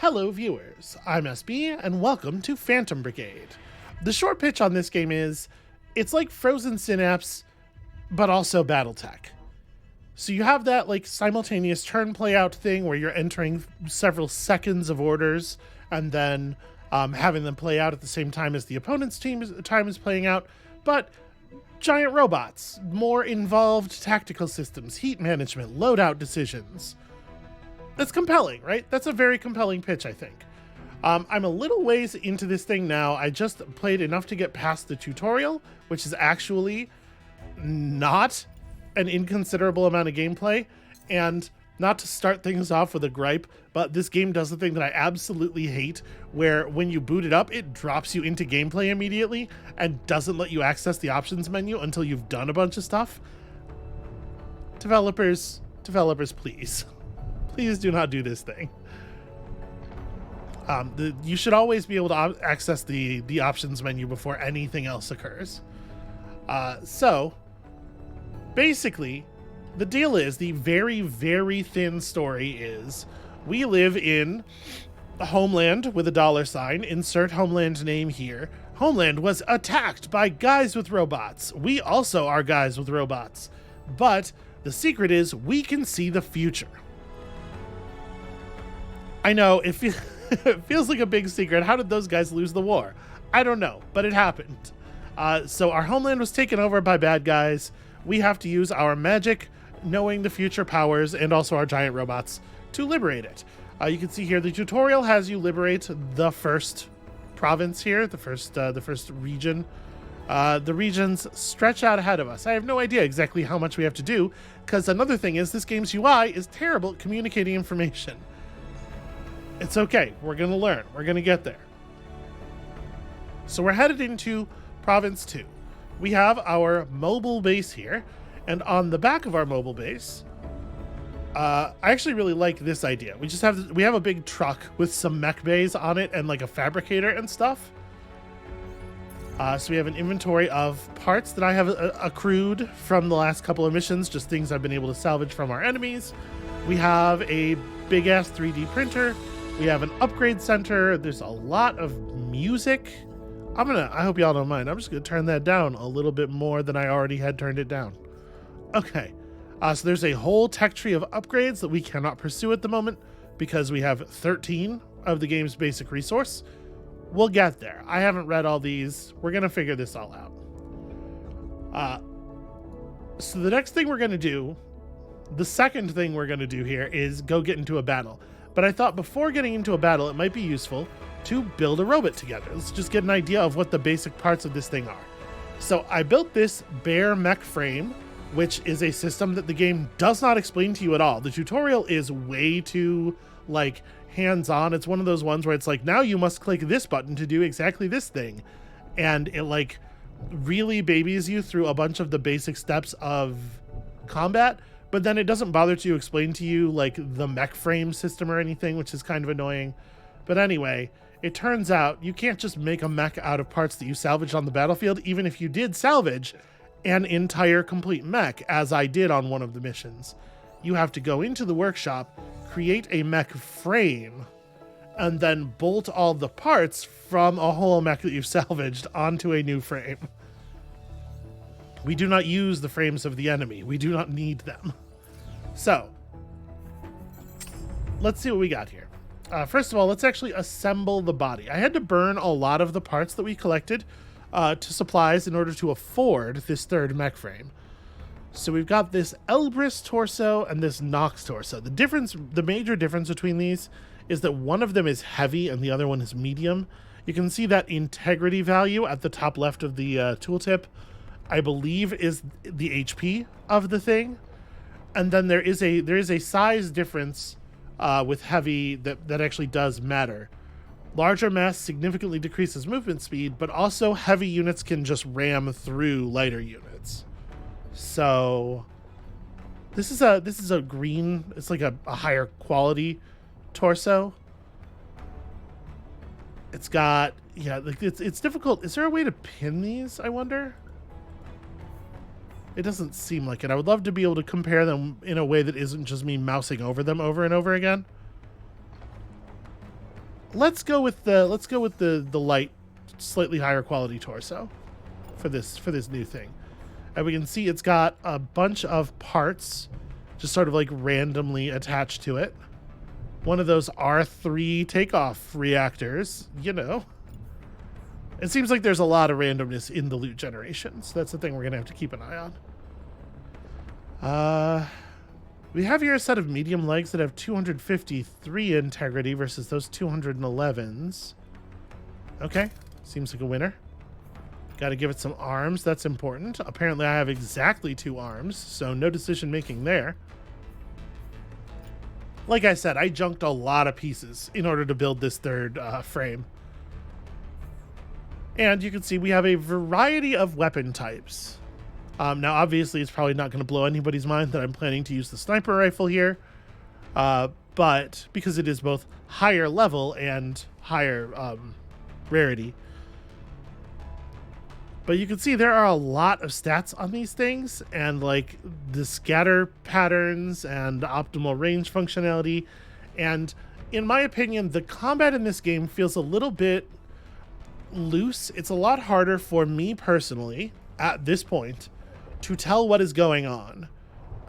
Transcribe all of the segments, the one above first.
Hello viewers, I'm SB and welcome to Phantom Brigade. The short pitch on this game is, it's like Frozen Synapse, but also Battletech. So you have that like simultaneous turn play out thing where you're entering several seconds of orders and then having them play out at the same time as the opponent's time is playing out, but giant robots, more involved tactical systems, heat management, loadout decisions. That's compelling, right? That's a very compelling pitch, I think. I'm a little ways into this thing now. I just played enough to get past the tutorial, which is actually not an inconsiderable amount of gameplay. And not to start things off with a gripe, but this game does the thing that I absolutely hate, where when you boot it up, it drops you into gameplay immediately and doesn't let you access the options menu until you've done a bunch of stuff. Developers, please. Please do not do this thing. You should always be able to access the options menu before anything else occurs. So, basically, the deal is, the very, very thin story is, we live in a homeland with a $sign, insert homeland name here. Homeland was attacked by guys with robots. We also are guys with robots. But the secret is, we can see the future. I know, it feels like a big secret. How did those guys lose the war? I don't know, but it happened. So our homeland was taken over by bad guys. We have to use our magic, knowing the future powers, and also our giant robots to liberate it. You can see here the tutorial has you liberate the first province here, the first region. The regions stretch out ahead of us. I have no idea exactly how much we have to do, because another thing is this game's UI is terrible at communicating information. It's okay. We're going to learn. We're going to get there. So we're headed into Province 2. We have our mobile base here. And on the back of our mobile base, I actually really like this idea. We have a big truck with some mech bays on it and like a fabricator and stuff. So we have an inventory of parts that I have accrued from the last couple of missions, just things I've been able to salvage from our enemies. We have a big ass 3D printer. We have an upgrade center. There's a lot of music. I hope y'all don't mind. I'm just gonna turn that down a little bit more than I already had turned it down. Okay, so there's a whole tech tree of upgrades that we cannot pursue at the moment because we have 13 of the game's basic resource. We'll get there. I haven't read all these. We're gonna figure this all out. So the next thing we're gonna do, the second thing we're gonna do here is go get into a battle. But I thought before getting into a battle, it might be useful to build a robot together. Let's just get an idea of what the basic parts of this thing are. So I built this bare mech frame, which is a system that the game does not explain to you at all. The tutorial is way too like hands-on. It's one of those ones where it's like, now you must click this button to do exactly this thing. And it like really babies you through a bunch of the basic steps of combat, but then it doesn't bother to explain to you like the mech frame system or anything, which is kind of annoying. But anyway, it turns out you can't just make a mech out of parts that you salvaged on the battlefield, even if you did salvage an entire complete mech, as I did on one of the missions. You have to go into the workshop, create a mech frame, and then bolt all the parts from a whole mech that you've salvaged onto a new frame. We do not use the frames of the enemy. We do not need them. So, let's see what we got here. First of all, let's actually assemble the body. I had to burn a lot of the parts that we collected to supplies in order to afford this third mech frame. So we've got this Elbrus torso and this Nox torso. The major difference between these is that one of them is heavy and the other one is medium. You can see that integrity value at the top left of the tooltip, I believe, is the HP of the thing. And then there is a size difference with heavy that actually does matter. Larger mass significantly decreases movement speed, but also heavy units can just ram through lighter units. So this is a green, it's like a higher quality torso. It's got, yeah, like it's difficult. Is there a way to pin these, I wonder? It doesn't seem like it. I would love to be able to compare them in a way that isn't just me mousing over them over and over again. let's go with the light, slightly higher quality torso for this new thing. And we can see it's got a bunch of parts just sort of like randomly attached to it. One of those R3 takeoff reactors, you know. It seems like there's a lot of randomness in the loot generation, so that's the thing we're gonna have to keep an eye on. We have here a set of medium legs that have 253 integrity versus those 211s. Okay, seems like a winner. Got to give it some arms. That's important. Apparently I have exactly 2 arms, so no decision making there. Like I said, I junked a lot of pieces in order to build this third frame. And you can see we have a variety of weapon types. Now, obviously, it's probably not going to blow anybody's mind that I'm planning to use the sniper rifle here. But because it is both higher level and higher rarity. But you can see there are a lot of stats on these things, and like the scatter patterns and optimal range functionality. And in my opinion, the combat in this game feels a little bit loose. It's a lot harder for me personally at this point to tell what is going on,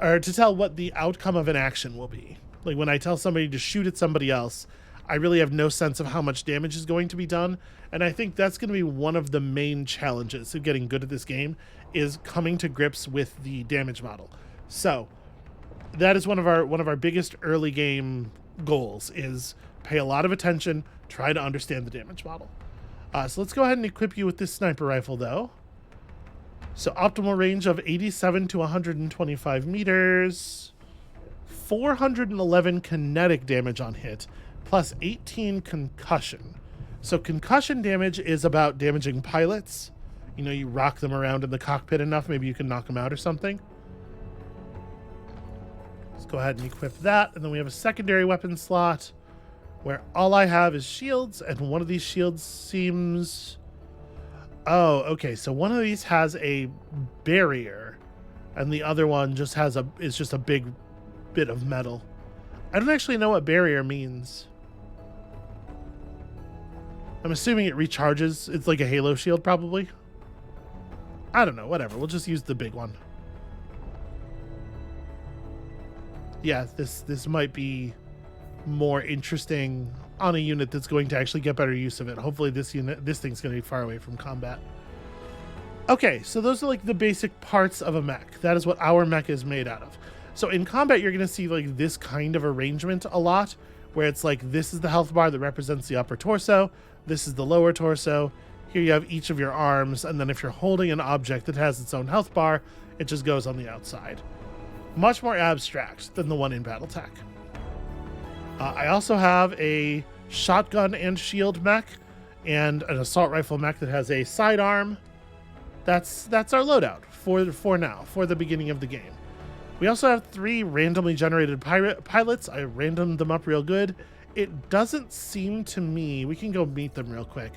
or to tell what the outcome of an action will be. Like when I tell somebody to shoot at somebody else, I really have no sense of how much damage is going to be done. And I think that's going to be one of the main challenges of getting good at this game, is coming to grips with the damage model. So that is one of our biggest early game goals, is pay a lot of attention, try to understand the damage model. So let's go ahead and equip you with this sniper rifle though. So optimal range of 87 to 125 meters, 411 kinetic damage on hit, plus 18 concussion. So concussion damage is about damaging pilots. You know, you rock them around in the cockpit enough, maybe you can knock them out or something. Let's go ahead and equip that. And then we have a secondary weapon slot where all I have is shields, and one of these shields seems... Oh, okay, so one of these has a barrier, and the other one just has is just a big bit of metal. I don't actually know what barrier means. I'm assuming it recharges. It's like a halo shield, probably. I don't know, whatever. We'll just use the big one. Yeah, this might be more interesting on a unit that's going to actually get better use of it. Hopefully this thing's going to be far away from combat. Okay, so those are like the basic parts of a mech. That is what our mech is made out of. So in combat, you're going to see like this kind of arrangement a lot, where it's like this is the health bar that represents the upper torso, this is the lower torso, here you have each of your arms, and then if you're holding an object that has its own health bar, it just goes on the outside. Much more abstract than the one in Battletech. I also have a shotgun and shield mech, and an assault rifle mech that has a sidearm. That's our loadout for now, for the beginning of the game. We also have 3 randomly generated pilots. I randomed them up real good. It doesn't seem to me, we can go meet them real quick.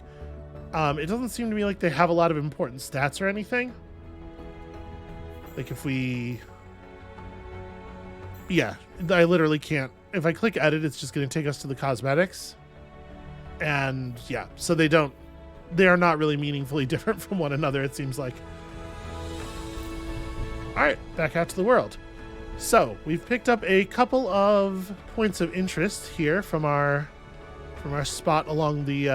It doesn't seem to me like they have a lot of important stats or anything. Like if we... Yeah, I literally can't. If I click edit, it's just going to take us to the cosmetics. And yeah, so they are not really meaningfully different from one another, it seems like. All right, back out to the world. So we've picked up a couple of points of interest here from our spot along the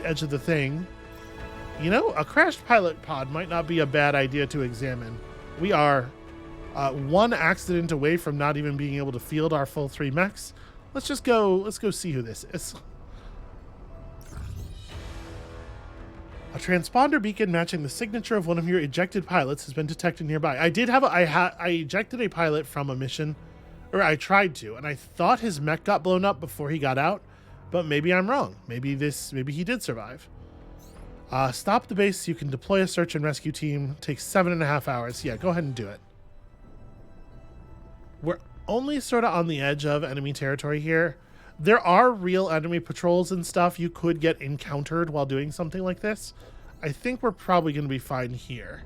edge of the thing. You know, a crashed pilot pod might not be a bad idea to examine. We are one accident away from not even being able to field our full 3 mechs. Let's go see who this is. A transponder beacon matching the signature of one of your ejected pilots has been detected nearby. I ejected a pilot from a mission, or I tried to, and I thought his mech got blown up before he got out, but maybe I'm wrong. Maybe he did survive. Stop the base so you can deploy a search and rescue team. Takes 7.5 hours. Yeah, go ahead and do it. We're only sort of on the edge of enemy territory here. There are real enemy patrols and stuff you could get encountered while doing something like this. I think we're probably going to be fine here.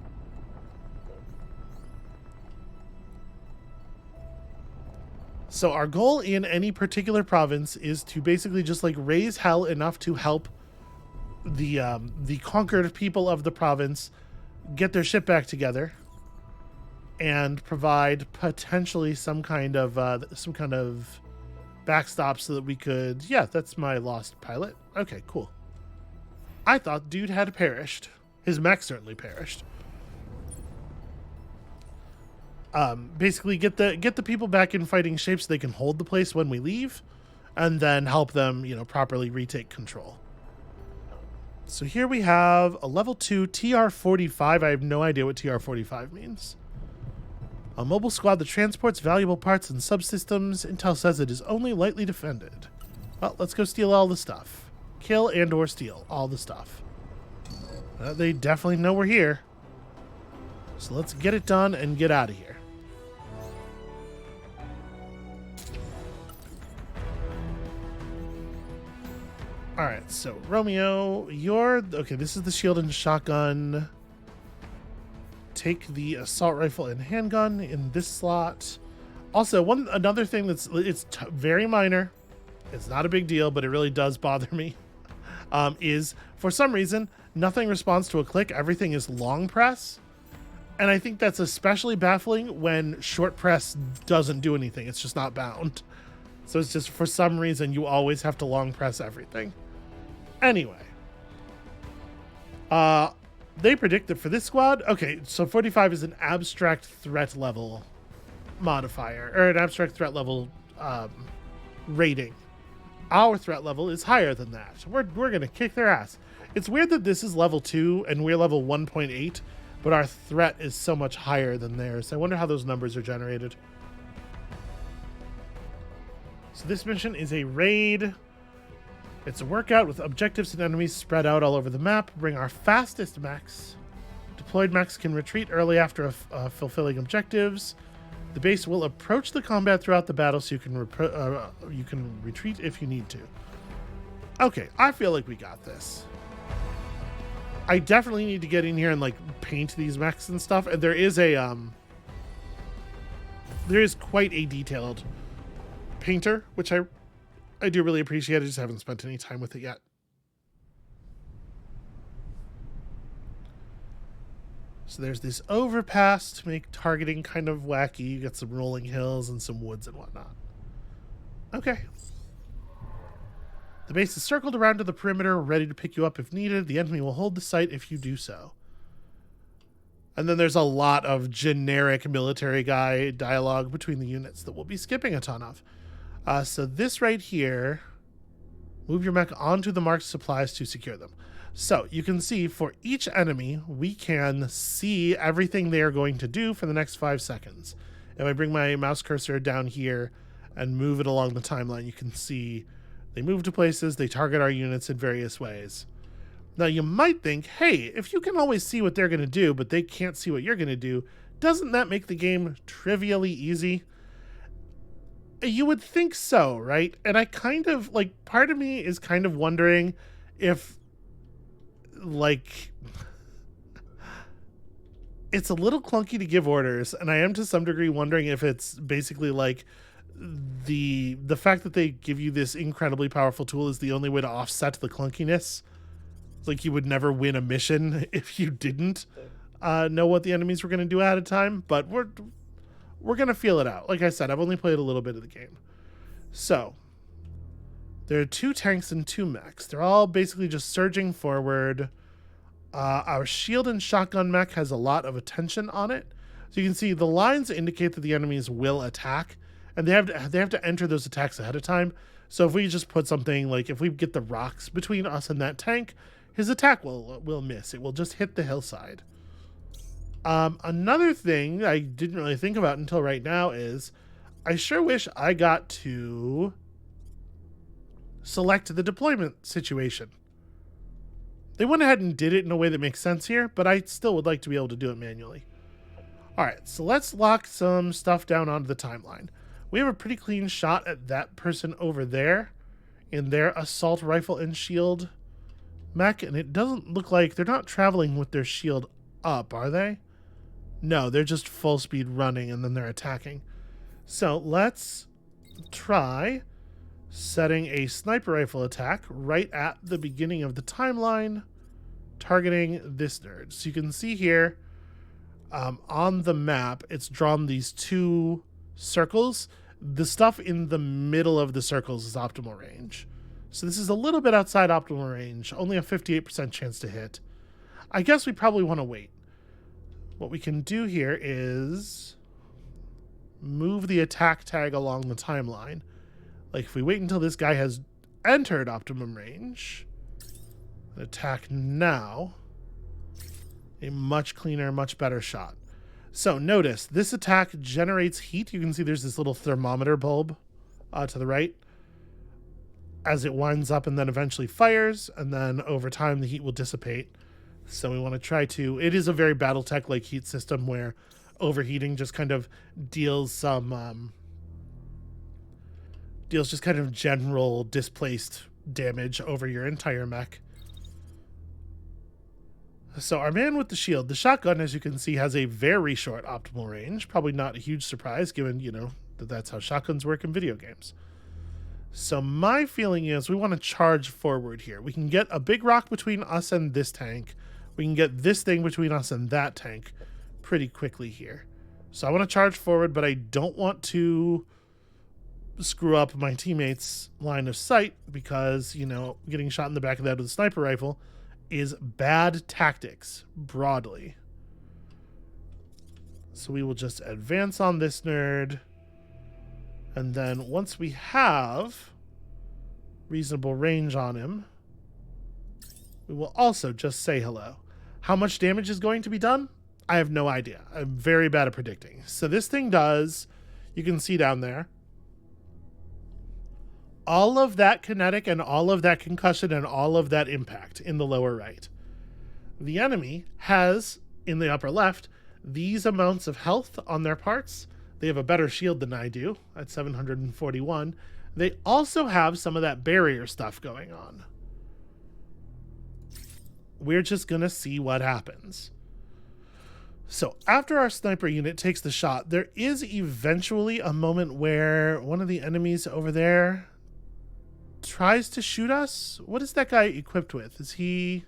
So our goal in any particular province is to basically just like raise hell enough to help the conquered people of the province get their shit back together and provide potentially some kind of backstop so that we could. Yeah, that's my lost pilot. Okay, cool. I thought dude had perished. His mech certainly perished. Basically get the people back in fighting shape so they can hold the place when we leave, and then help them, properly retake control. So here we have a level 2 TR-45. I have no idea what TR-45 means. A mobile squad that transports valuable parts and subsystems. Intel says it is only lightly defended. Well, let's go steal all the stuff. Kill and or steal all the stuff. They definitely know we're here. So let's get it done and get out of here. Alright, so Romeo, okay, this is the shield and shotgun. Take the assault rifle and handgun in this slot. Also, another thing it's very minor. It's not a big deal, but it really does bother me. Is for some reason nothing responds to a click. Everything is long press, and I think that's especially baffling when short press doesn't do anything. It's just not bound. So it's just for some reason you always have to long press everything. Anyway, they predict that for this squad, okay, so 45 is an abstract threat level modifier, or an abstract threat level rating. Our threat level is higher than that. We're going to kick their ass. It's weird that this is level 2 and we're level 1.8, but our threat is so much higher than theirs. I wonder how those numbers are generated. So this mission is a raid. It's a workout with objectives and enemies spread out all over the map. Bring our fastest mechs. Deployed mechs can retreat early after fulfilling objectives. The base will approach the combat throughout the battle, so you can retreat if you need to. Okay, I feel like we got this. I definitely need to get in here and like paint these mechs and stuff. And there is quite a detailed painter, which I do really appreciate. I just haven't spent any time with it yet. So there's this overpass to make targeting kind of wacky. You got some rolling hills and some woods and whatnot. Okay. The base is circled around to the perimeter, ready to pick you up if needed. The enemy will hold the site if you do so. And then there's a lot of generic military guy dialogue between the units that we'll be skipping a ton of. So this right here, move your mech onto the marked supplies to secure them. So you can see for each enemy, we can see everything they are going to do for the next 5 seconds. If I bring my mouse cursor down here and move it along the timeline, you can see they move to places, they target our units in various ways. Now you might think, hey, if you can always see what they're going to do, but they can't see what you're going to do, doesn't that make the game trivially easy? You would think so, right? And I kind of, like, part of me is kind of wondering if, like, it's a little clunky to give orders, and I am to some degree wondering if it's basically like the fact that they give you this incredibly powerful tool is the only way to offset the clunkiness. Like, you would never win a mission if you didn't know what the enemies were going to do ahead of time, but we're going to feel it out. Like I said, I've only played a little bit of the game. So, there are 2 tanks and 2 mechs. They're all basically just surging forward. Our shield and shotgun mech has a lot of attention on it. So you can see the lines indicate that the enemies will attack, and they have to enter those attacks ahead of time. So if we just put something like, if we get the rocks between us and that tank, his attack will miss. It will just hit the hillside. Another thing I didn't really think about until right now is I sure wish I got to select the deployment situation. They went ahead and did it in a way that makes sense here, but I still would like to be able to do it manually. All right, so let's lock some stuff down onto the timeline. We have a pretty clean shot at that person over there in their assault rifle and shield mech, and it doesn't look like they're not traveling with their shield up, are they? No, they're just full speed running and then they're attacking. So let's try setting a sniper rifle attack right at the beginning of the timeline, targeting this nerd. So you can see here on the map, it's drawn these two circles. The stuff in the middle of the circles is optimal range. So this is a little bit outside optimal range, only a 58% chance to hit. I guess we probably want to wait. What we can do here is move the attack tag along the timeline. Like if we wait until this guy has entered optimum range, attack now, a much cleaner, much better shot. So notice this attack generates heat. You can see there's this little thermometer bulb to the right as it winds up and then eventually fires, and then over time the heat will dissipate. So we want to try to, it is a very Battletech like heat system where overheating just kind of deals some deals just kind of general displaced damage over your entire mech. So our man with the shield, the shotgun, as you can see, has a very short optimal range. Probably not a huge surprise given, you know, that that's how shotguns work in video games. So my feeling is we want to charge forward here. We can get a big rock between us and this tank. We can get this thing between us and that tank pretty quickly here. So I want to charge forward, but I don't want to screw up my teammates' line of sight because, you know, getting shot in the back of the head with a sniper rifle is bad tactics broadly. So we will just advance on this nerd. And then once we have reasonable range on him, we will also just say hello. How much damage is going to be done? I have no idea. I'm very bad at predicting. So this thing does, you can see down there, all of that kinetic and all of that concussion and all of that impact in the lower right. The enemy has, in the upper left, these amounts of health on their parts. They have a better shield than I do at 741. They also have some of that barrier stuff going on. We're just going to see what happens. So after our sniper unit takes the shot, there is eventually a moment where one of the enemies over there tries to shoot us. What is that guy equipped with? Is he...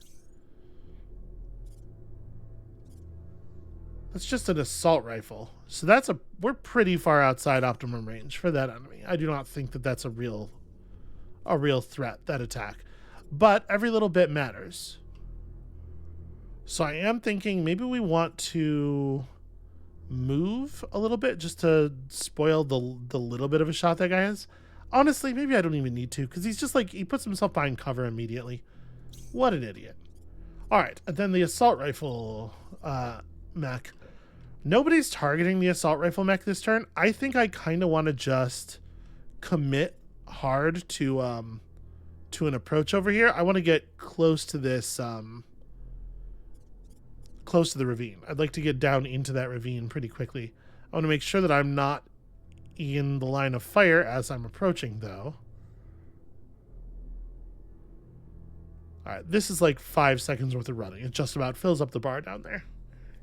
That's just an assault rifle. So that's a... We're pretty far outside optimum range for that enemy. I do not think that that's a real threat, that attack. But every little bit matters. So I am thinking maybe we want to move a little bit just to spoil the little bit of a shot that guy has. Honestly, maybe I don't even need to, because he's just like, he puts himself behind cover immediately. What an idiot. All right, and then the assault rifle mech. Nobody's targeting the assault rifle mech this turn. I think I kind of want to just commit hard to an approach over here. I want to get close to this, close to the ravine. I'd like to get down into that ravine pretty quickly. I want to make sure that I'm not in the line of fire as I'm approaching, though. All right, this is like 5 seconds worth of running. It just about fills up the bar down there.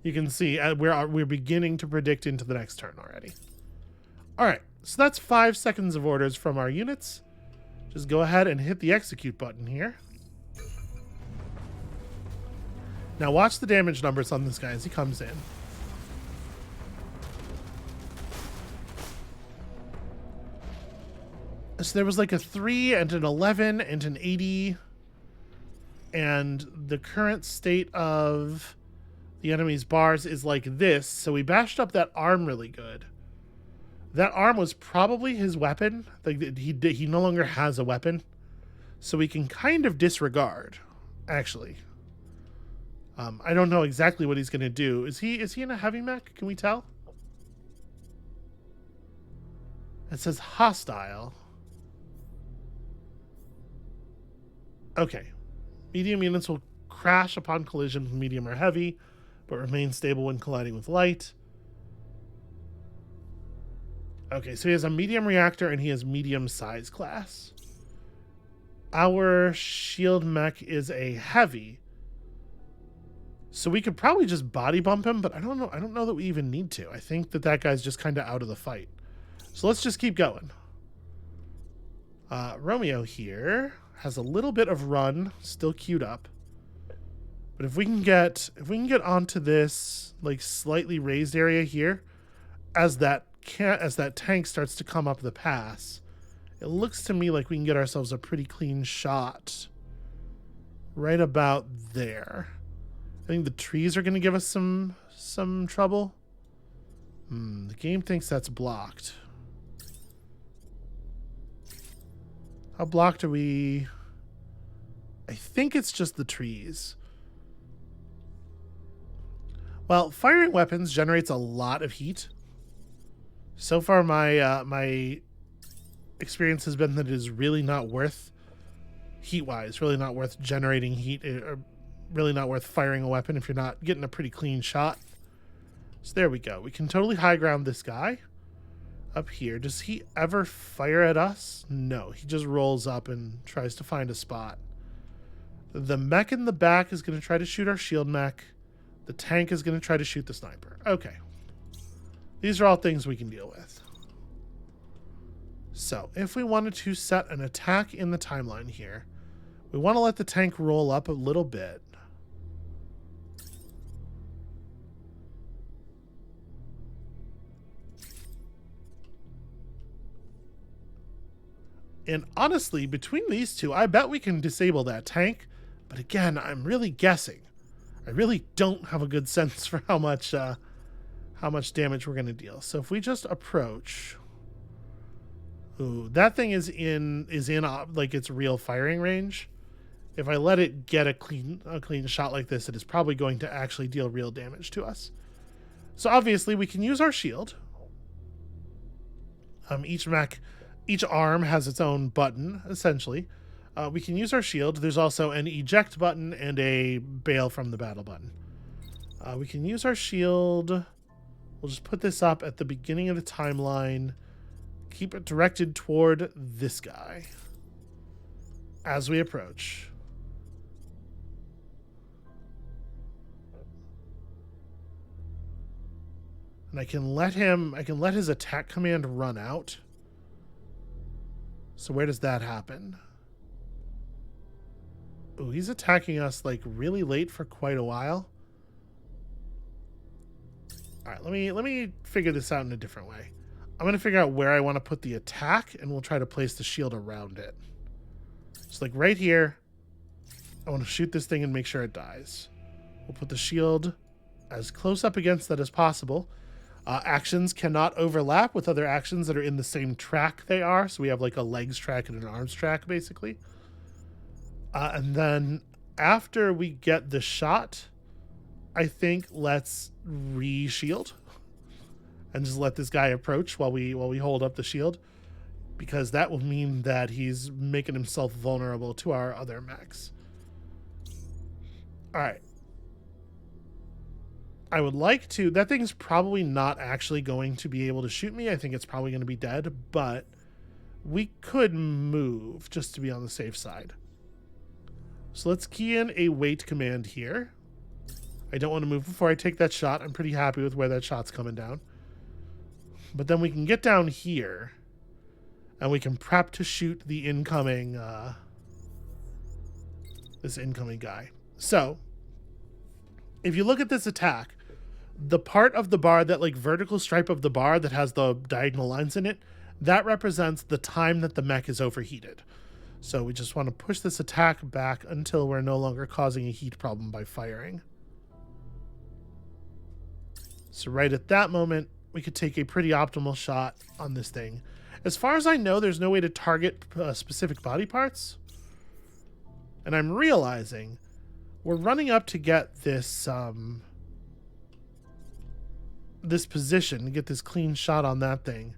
You can see we're beginning to predict into the next turn already. All right, so that's 5 seconds of orders from our units. Just go ahead and hit the execute button here. Now watch the damage numbers on this guy as he comes in. So there was like a 3 and an 11 and an 80. And the current state of the enemy's bars is like this. So we bashed up that arm really good. That arm was probably his weapon. Like he no longer has a weapon. So we can kind of disregard, actually. I don't know exactly what he's going to do. Is he in a heavy mech? Can we tell? It says hostile. Okay. Medium units will crash upon collision with medium or heavy, but remain stable when colliding with light. Okay, so he has a medium reactor and he has medium size class. Our shield mech is a heavy. So we could probably just body bump him, but I don't know. I don't know that we even need to. I think that guy's just kind of out of the fight. So let's just keep going. Romeo here has a little bit of run still queued up. But if we can get onto this like slightly raised area here, as that tank starts to come up the pass, it looks to me like we can get ourselves a pretty clean shot right about there. I think the trees are going to give us some trouble. The game thinks that's blocked. How blocked are we? I think it's just the trees. Well, firing weapons generates a lot of heat. So far, my experience has been that it is really not worth, heat-wise, really not worth generating heat, or really not worth firing a weapon if you're not getting a pretty clean shot. So there we go. We can totally high ground this guy up here. Does he ever fire at us? No, he just rolls up and tries to find a spot. The mech in the back is going to try to shoot our shield mech. The tank is going to try to shoot the sniper. Okay. These are all things we can deal with. So, if we wanted to set an attack in the timeline here, we want to let the tank roll up a little bit. And honestly, between these two, I bet we can disable that tank. But again, I'm really guessing. I really don't have a good sense for how much damage we're going to deal. So if we just approach, ooh, that thing is in like its real firing range. If I let it get a clean shot like this, it is probably going to actually deal real damage to us. So obviously we can use our shield. Each arm has its own button, essentially. We can use our shield. There's also an eject button and a bail from the battle button. We can use our shield. We'll just put this up at the beginning of the timeline. Keep it directed toward this guy as we approach. And I can let his attack command run out. So where does that happen? Oh, he's attacking us like really late for quite a while. All right, let me figure this out in a different way. I'm going to figure out where I want to put the attack, and we'll try to place the shield around it. So like right here, I want to shoot this thing and make sure it dies. We'll put the shield as close up against that as possible. Actions cannot overlap with other actions that are in the same track they are. So we have like a legs track and an arms track, basically. And then after we get the shot, I think let's re-shield and just let this guy approach while we hold up the shield, because that will mean that he's making himself vulnerable to our other mechs. All right. I would like to... That thing's probably not actually going to be able to shoot me. I think it's probably going to be dead, but we could move just to be on the safe side. So let's key in a wait command here. I don't want to move before I take that shot. I'm pretty happy with where that shot's coming down. But then we can get down here, and we can prep to shoot the incoming... this incoming guy. So, if you look at this attack, the part of the bar, that like vertical stripe of the bar that has the diagonal lines in it, that represents the time that the mech is overheated. So we just want to push this attack back until we're no longer causing a heat problem by firing. So right at that moment, we could take a pretty optimal shot on this thing. As far as I know, there's no way to target specific body parts. And I'm realizing we're running up to get this this position, to get this clean shot on that thing.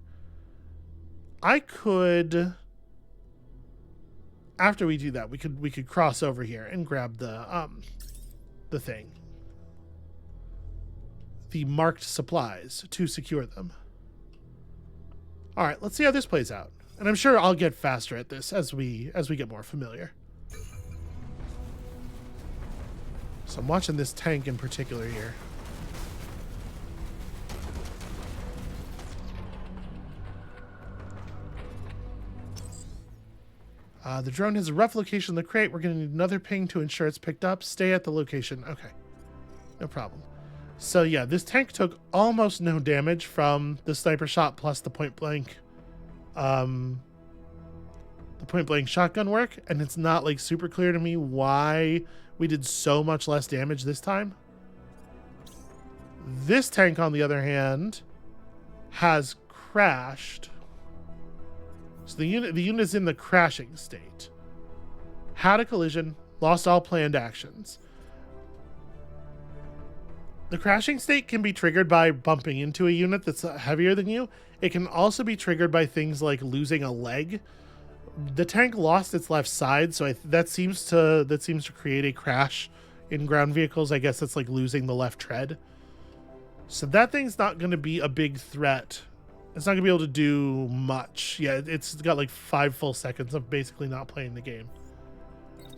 I could, after we do that, we could cross over here and grab the thing, the marked supplies, to secure them. All right, let's see how this plays out. And I'm sure I'll get faster at this as we get more familiar. So I'm watching this tank in particular here. The drone has a rough location in the crate. We're going to need another ping to ensure it's picked up. Stay at the location. Okay. No problem. So yeah, this tank took almost no damage from the sniper shot plus the point blank shotgun work, and it's not like super clear to me why we did so much less damage this time. This tank, on the other hand, has crashed. So the unit is in the crashing state. Had a collision, lost all planned actions. The crashing state can be triggered by bumping into a unit that's heavier than you. It can also be triggered by things like losing a leg. The tank lost its left side, so that seems to create a crash in ground vehicles. I guess it's like losing the left tread. So that thing's not going to be a big threat. It's not going to be able to do much. Yeah, it's got like 5 full seconds of basically not playing the game.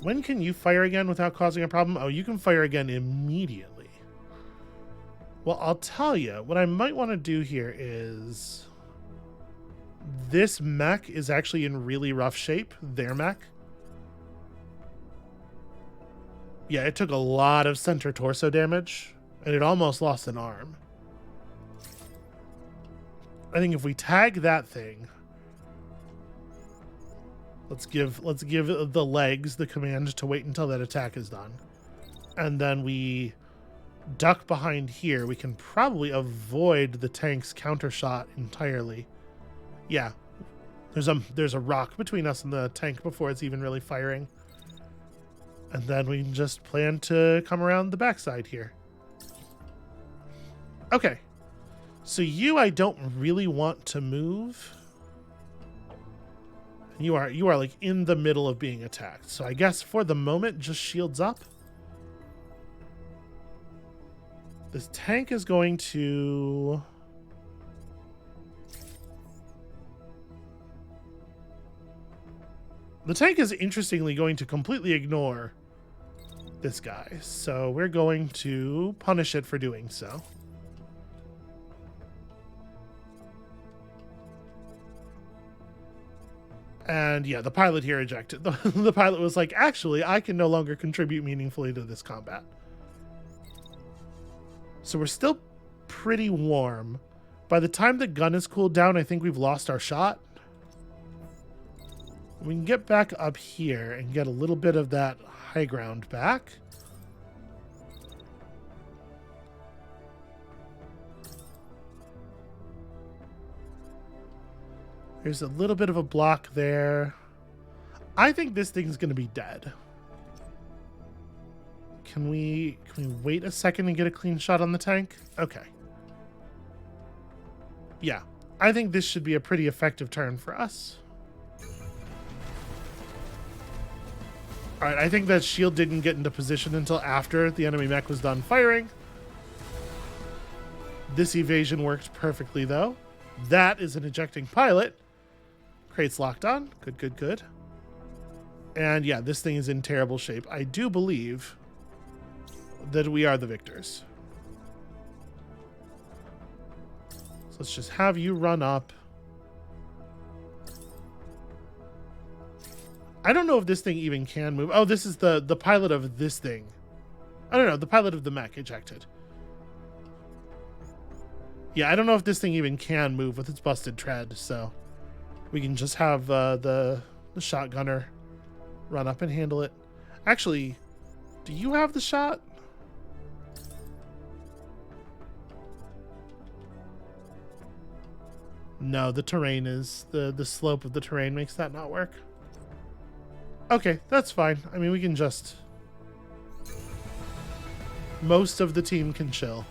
When can you fire again without causing a problem? Oh, you can fire again immediately. Well, I'll tell you, what I might want to do here is... This mech is actually in really rough shape. Their mech. Yeah, it took a lot of center torso damage, and it almost lost an arm. I think if we tag that thing, let's give the legs the command to wait until that attack is done, and then we duck behind here. We can probably avoid the tank's counter shot entirely. Yeah, there's a rock between us and the tank before it's even really firing, and then we can just plan to come around the backside here. Okay. So I don't really want to move. You are like in the middle of being attacked. So I guess for the moment, just shields up. This tank is going to... The tank is interestingly going to completely ignore this guy. So we're going to punish it for doing so. And yeah, the pilot here ejected. The pilot was like, actually, I can no longer contribute meaningfully to this combat. So we're still pretty warm. By the time the gun is cooled down, I think we've lost our shot. We can get back up here and get a little bit of that high ground back. There's a little bit of a block there. I think this thing's going to be dead. Can we wait a second and get a clean shot on the tank? Okay. Yeah, I think this should be a pretty effective turn for us. All right, I think that shield didn't get into position until after the enemy mech was done firing. This evasion worked perfectly, though. That is an ejecting pilot. Crate's locked on. Good, good, good. And yeah, this thing is in terrible shape. I do believe that we are the victors. So let's just have you run up. I don't know if this thing even can move. Oh, this is the pilot of this thing. I don't know. The pilot of the mech ejected. Yeah, I don't know if this thing even can move with its busted tread, so... We can just have the shotgunner run up and handle it. Actually, do you have the shot? No, the terrain is... The slope of the terrain makes that not work. Okay, that's fine. I mean, we can just... Most of the team can chill.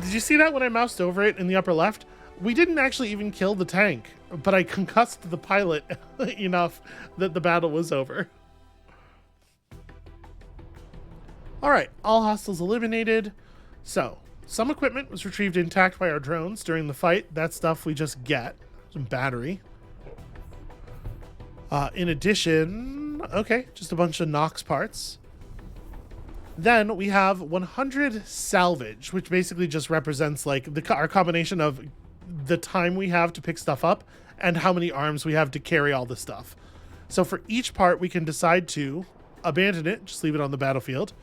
Did you see that when I moused over it in the upper left? We didn't actually even kill the tank, but I concussed the pilot enough that the battle was over. All right, all hostiles eliminated. So, some equipment was retrieved intact by our drones during the fight. That stuff we just get. Some battery. In addition, okay, just a bunch of Nox parts. Then we have 100 salvage, which basically just represents like our combination of the time we have to pick stuff up and how many arms we have to carry all the stuff. So for each part, we can decide to abandon it, just leave it on the battlefield,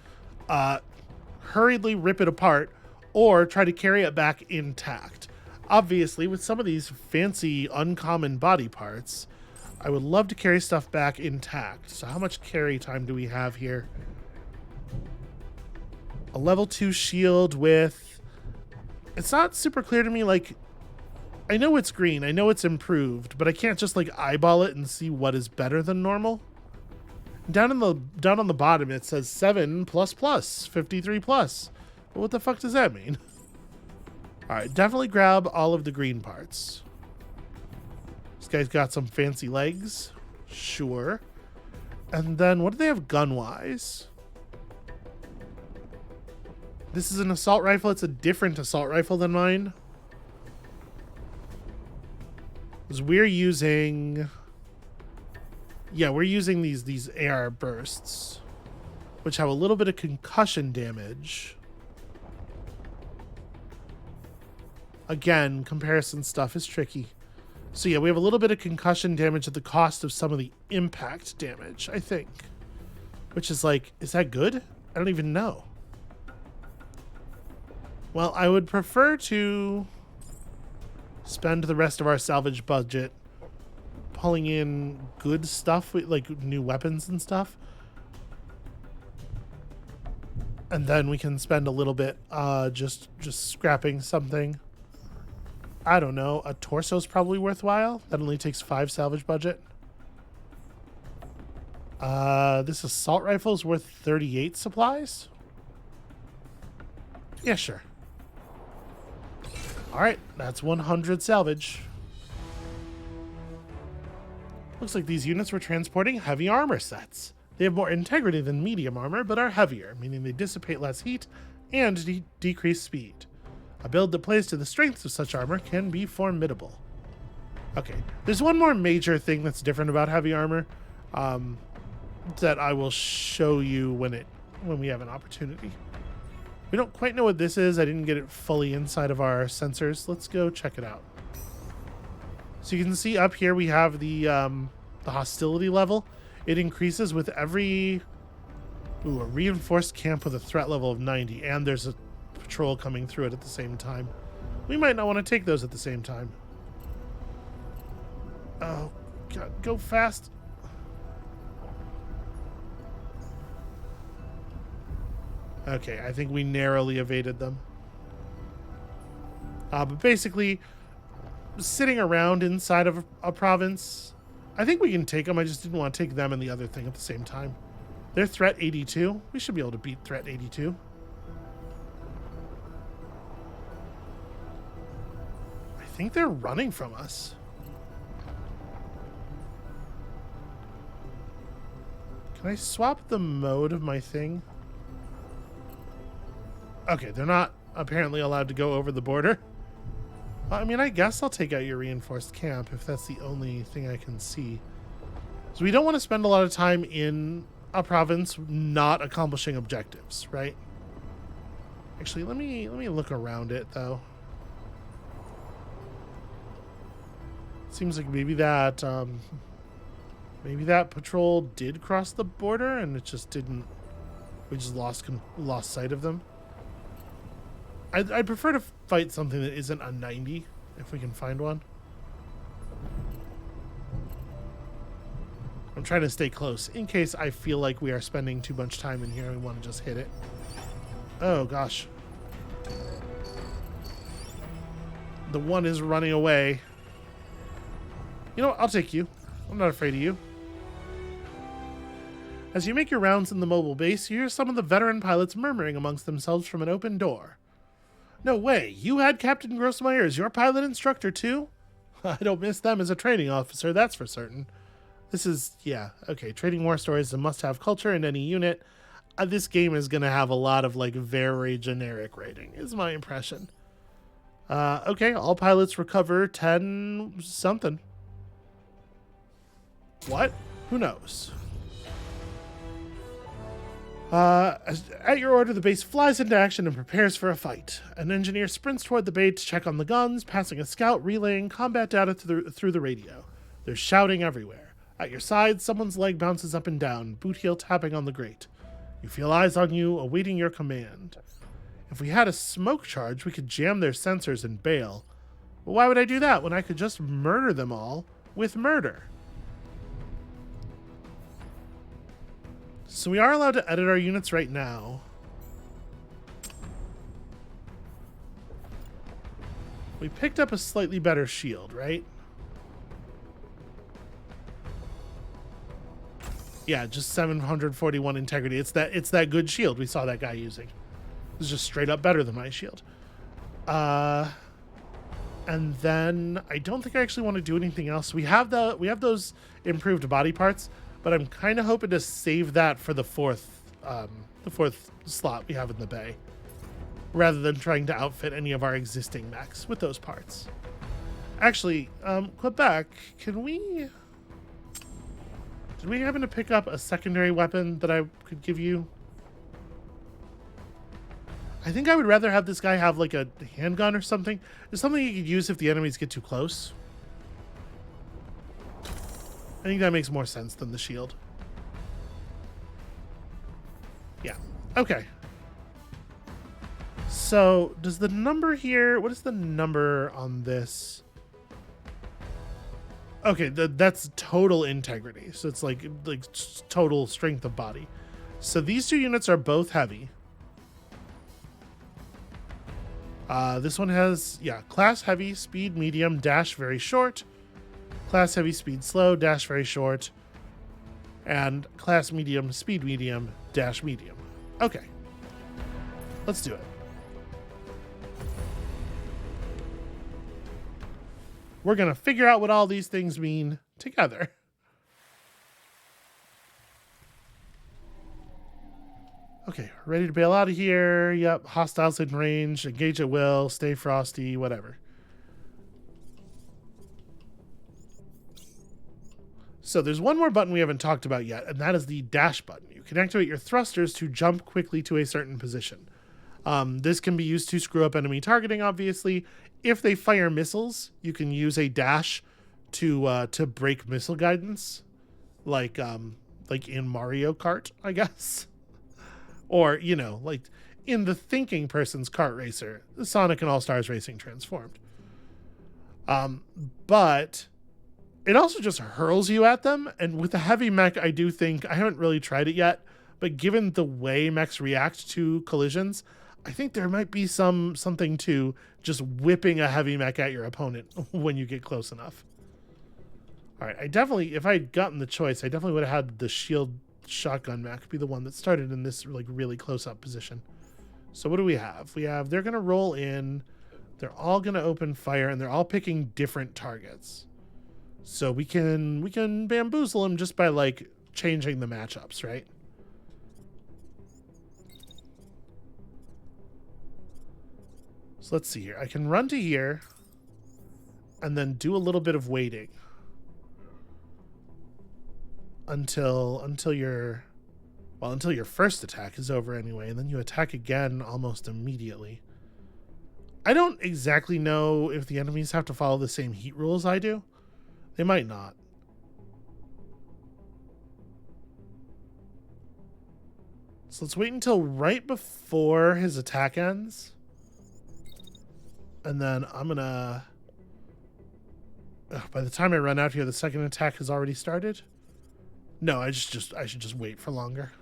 hurriedly rip it apart, or try to carry it back intact. Obviously, with some of these fancy, uncommon body parts, I would love to carry stuff back intact. So how much carry time do we have here? A level 2 shield with... It's not super clear to me, like... I know it's green, I know it's improved, but I can't just like eyeball it and see what is better than normal. Down on the bottom it says 7++, 53+. Well, what the fuck does that mean? Alright, definitely grab all of the green parts. This guy's got some fancy legs. Sure. And then what do they have gun-wise? This is an assault rifle. It's a different assault rifle than mine. Because we're using... Yeah, we're using these AR bursts, which have a little bit of concussion damage. Again, comparison stuff is tricky. So yeah, we have a little bit of concussion damage at the cost of some of the impact damage, I think. Which is like, is that good? I don't even know. Well, I would prefer to spend the rest of our salvage budget pulling in good stuff, like new weapons and stuff. And then we can spend a little bit just scrapping something. I don't know, a torso's probably worthwhile. That only takes 5 salvage budget. This assault rifle is worth 38 supplies? Yeah, sure. Alright, that's 100 salvage. Looks like these units were transporting heavy armor sets. They have more integrity than medium armor, but are heavier, meaning they dissipate less heat and decrease speed. A build that plays to the strengths of such armor can be formidable. Okay, there's one more major thing that's different about heavy armor that I will show you when we have an opportunity. We don't quite know what this is. I didn't get it fully inside of our sensors. Let's go check it out. So you can see up here we have the hostility level. It increases with every... Ooh, a reinforced camp with a threat level of 90, and there's a patrol coming through it at the same time. We might not want to take those at the same time. Oh, God, go fast. Okay, I think we narrowly evaded them. But basically, sitting around inside of a province, I think we can take them. I just didn't want to take them and the other thing at the same time. They're threat 82. We should be able to beat threat 82. I think they're running from us. Can I swap the mode of my thing? Okay, they're not apparently allowed to go over the border. I mean, I guess I'll take out your reinforced camp if that's the only thing I can see. So we don't want to spend a lot of time in a province not accomplishing objectives, right? Actually, let me look around it though. Seems like maybe that patrol did cross the border and it just didn't. We just lost sight of them. I'd prefer to fight something that isn't a 90, if we can find one. I'm trying to stay close, in case I feel like we are spending too much time in here and we want to just hit it. Oh, gosh. The one is running away. You know what? I'll take you. I'm not afraid of you. As you make your rounds in the mobile base, you hear some of the veteran pilots murmuring amongst themselves from an open door. No way, you had Captain Grossmeyer as your pilot instructor too? I don't miss them as a training officer, that's for certain. This is, yeah, okay, Trading War Stories is a must-have culture in any unit. This game is going to have a lot of, like, very generic rating, is my impression. Okay, all pilots recover 10 something. What? Who knows? At your order, the base flies into action and prepares for a fight. An engineer sprints toward the base to check on the guns, passing a scout relaying combat data through the radio. There's shouting everywhere. At your side, someone's leg bounces up and down, boot heel tapping on the grate. You feel eyes on you, awaiting your command. If we had a smoke charge, we could jam their sensors and bail. But why would I do that when I could just murder them all with murder? So we are allowed to edit our units right now. We picked up a slightly better shield, right? Yeah, just 741 integrity. It's that good shield we saw that guy using. It's just straight up better than my shield. And then I don't think I actually want to do anything else. We have those improved body parts, but I'm kind of hoping to save that for the fourth slot we have in the bay, rather than trying to outfit any of our existing mechs with those parts. Actually, Quebec, did we happen to pick up a secondary weapon that I could give you? I think I would rather have this guy have like a handgun or something. There's something you could use if the enemies get too close. I think that makes more sense than the shield. Yeah. Okay. So, does the number here... What is the number on this? Okay, that's total integrity. So it's like total strength of body. So these two units are both heavy. This one has, yeah, class heavy, speed medium, dash very short. Class heavy, speed slow, dash very short. And class medium, speed medium, dash medium. Okay. Let's do it. We're going to figure out what all these things mean together. Okay, ready to bail out of here. Yep, hostiles in range, engage at will, stay frosty, whatever. So there's one more button we haven't talked about yet, and that is the dash button. You can activate your thrusters to jump quickly to a certain position. This can be used to screw up enemy targeting, obviously. If they fire missiles, you can use a dash to break missile guidance, like in Mario Kart, I guess. Or, you know, like in the thinking person's kart racer, Sonic and All-Stars Racing Transformed. But it also just hurls you at them. And with the heavy mech, I do think, I haven't really tried it yet, but given the way mechs react to collisions, I think there might be something to just whipping a heavy mech at your opponent when you get close enough. All right, if I had gotten the choice, I definitely would have had the shield shotgun mech be the one that started in this like really close up position. So what do we have? They're going to roll in, they're all going to open fire, and they're all picking different targets. So we can bamboozle them just by like changing the matchups, right? So let's see here. I can run to here and then do a little bit of waiting until your first attack is over anyway, and then you attack again almost immediately. I don't exactly know if the enemies have to follow the same heat rules I do. They might not. So let's wait until right before his attack ends. And then I'm gonna... by the time I run out here, the second attack has already started. No, I should just wait for longer.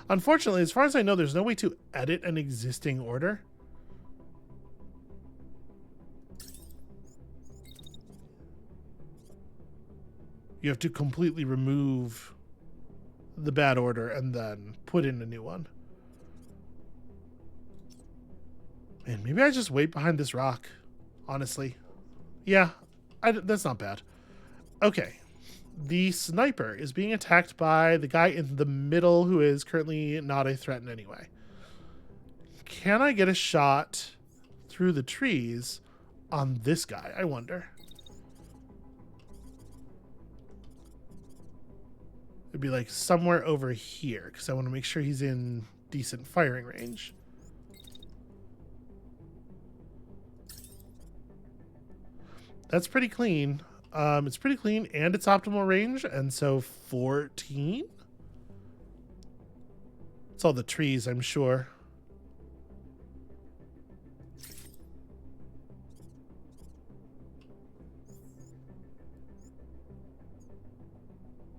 Unfortunately, as far as I know, there's no way to edit an existing order. You have to completely remove the bad order and then put in a new one. Man, maybe I just wait behind this rock, honestly. Yeah, that's not bad. Okay. The sniper is being attacked by the guy in the middle who is currently not a threat in any way. Can I get a shot through the trees on this guy? I wonder. It'd be like somewhere over here because I want to make sure he's in decent firing range. That's pretty clean. It's pretty clean and it's optimal range, and so 14? It's all the trees, I'm sure.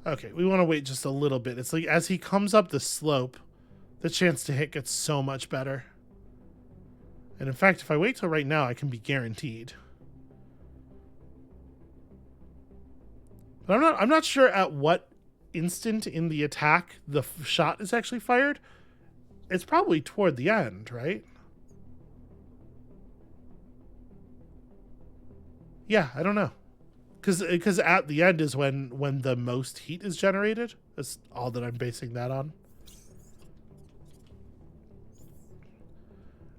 Okay, we want to wait just a little bit. It's like as he comes up the slope, the chance to hit gets so much better. And in fact, if I wait till right now, I can be guaranteed. But I'm not sure at what instant in the attack the shot is actually fired. It's probably toward the end, right? Yeah, I don't know. Because at the end is when the most heat is generated. That's all that I'm basing that on.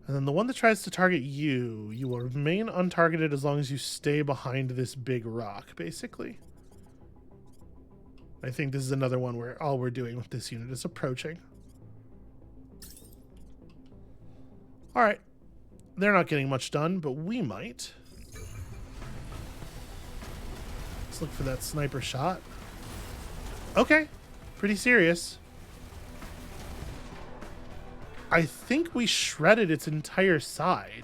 And then the one that tries to target you, you will remain untargeted as long as you stay behind this big rock, basically. I think this is another one where all we're doing with this unit is approaching. All right. They're not getting much done, but we might. Let's look for that sniper shot. Okay. Pretty serious. I think we shredded its entire side.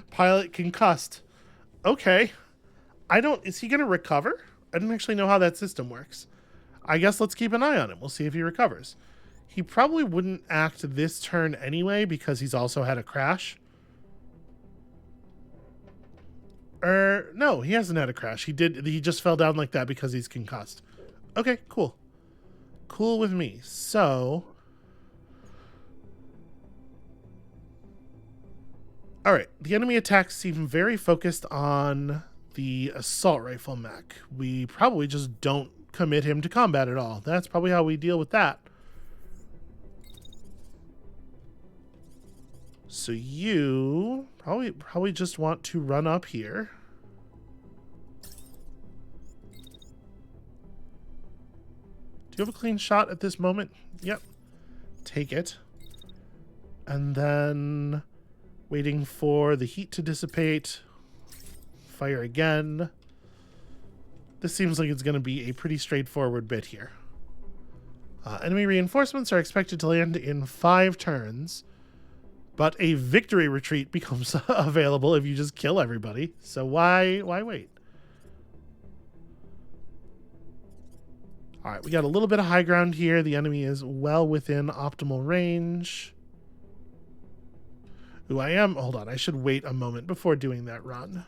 Pilot concussed. Okay. Is he going to recover? I don't actually know how that system works. I guess let's keep an eye on him. We'll see if he recovers. He probably wouldn't act this turn anyway because he's also had a crash. No, he hasn't had a crash. He just fell down like that because he's concussed. Okay, cool. Cool with me. So, all right, the enemy attacks seem very focused on the assault rifle mech. We probably just don't commit him to combat at all. That's probably how we deal with that. So you probably just want to run up here. Do you have a clean shot at this moment? Yep. Take it. And then waiting for the heat to dissipate. Fire again. This seems like it's going to be a pretty straightforward bit here. Enemy reinforcements are expected to land in 5 turns, but a victory retreat becomes available if you just kill everybody. So why wait? All right, we got a little bit of high ground here. The enemy is well within optimal range. Ooh, hold on, I should wait a moment before doing that run.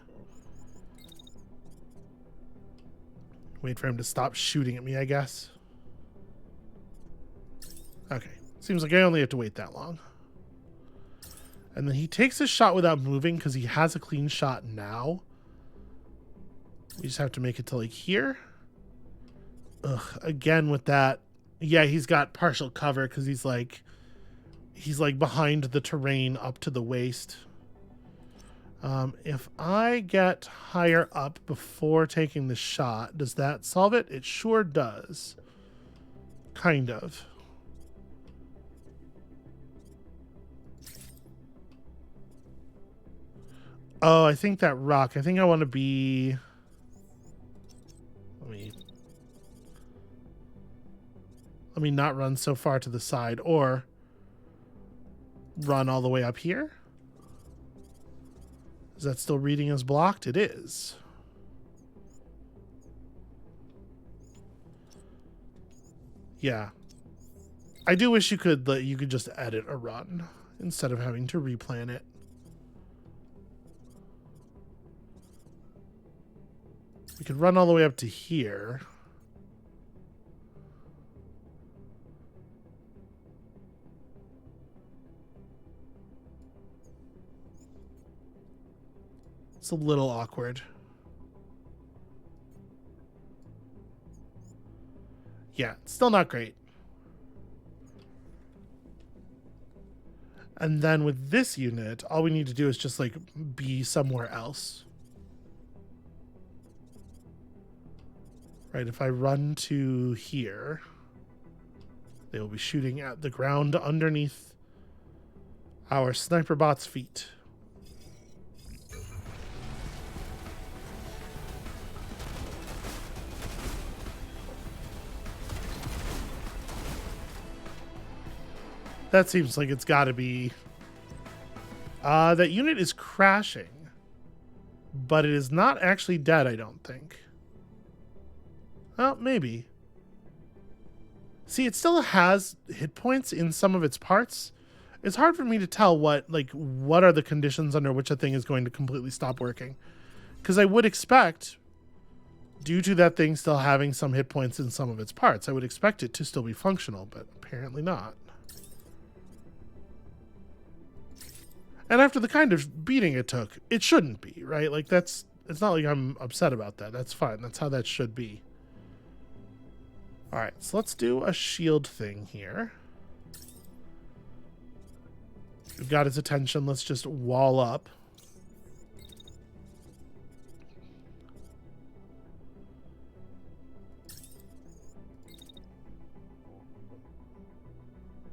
Wait for him to stop shooting at me, I guess. Okay, seems like I only have to wait that long. And then he takes his shot without moving because he has a clean shot now. We just have to make it to like here. Ugh, again with that. Yeah, he's got partial cover because he's like behind the terrain up to the waist. If I get higher up before taking the shot, does that solve it? It sure does. Kind of. Oh, I think that rock. I think I want to be... Let me not run so far to the side, or run all the way up here. Is that still reading as blocked? It is. Yeah. I do wish you could just edit a run instead of having to replan it. We could run all the way up to here. It's a little awkward. Yeah, it's still not great. And then with this unit, all we need to do is just like be somewhere else. Right, if I run to here, they will be shooting at the ground underneath our sniper bot's feet. That seems like it's got to be... that unit is crashing, but it is not actually dead, I don't think. Well, maybe. See, it still has hit points in some of its parts. It's hard for me to tell what are the conditions under which a thing is going to completely stop working. Because I would expect, due to that thing still having some hit points in some of its parts, I would expect it to still be functional, but apparently not. And after the kind of beating it took, it shouldn't be, right? Like, it's not like I'm upset about that. That's fine. That's how that should be. All right, so let's do a shield thing here. We've got his attention. Let's just wall up.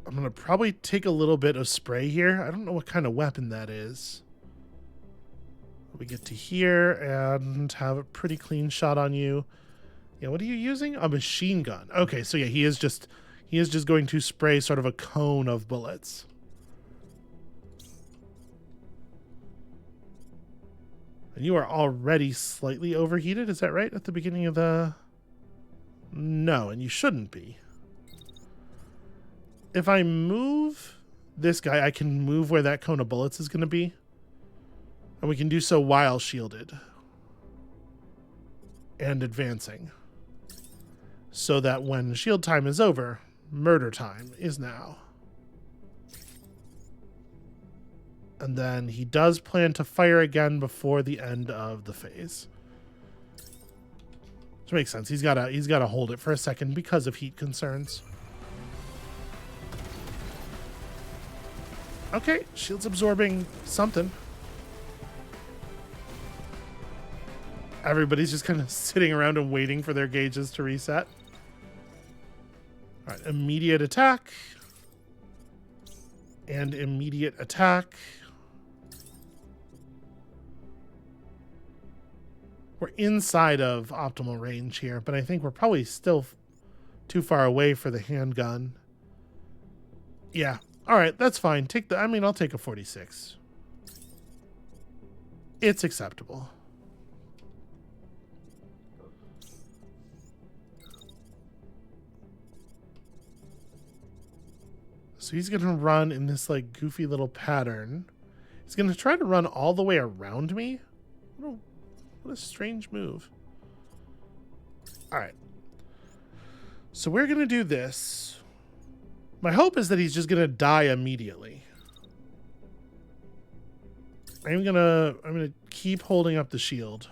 I'm going to probably take a little bit of spray here. I don't know what kind of weapon that is. We get to here and have a pretty clean shot on you. Yeah, what are you using? A machine gun. Okay, so yeah, he is just going to spray sort of a cone of bullets. And you are already slightly overheated, is that right? At the beginning of the... No, and you shouldn't be. If I move this guy, I can move where that cone of bullets is going to be. And we can do so while shielded. And advancing. So that when shield time is over, murder time is now. And then he does plan to fire again before the end of the phase. Which makes sense. He's gotta hold it for a second because of heat concerns. Okay, shield's absorbing something. Everybody's just kind of sitting around and waiting for their gauges to reset. All right, immediate attack. And immediate attack. We're inside of optimal range here, but I think we're probably still too far away for the handgun. Yeah. All right, that's fine. I'll take a 46. It's acceptable. So he's going to run in this like goofy little pattern. He's going to try to run all the way around me. What a strange move. All right. So we're going to do this. My hope is that he's just going to die immediately. I'm going to keep holding up the shield.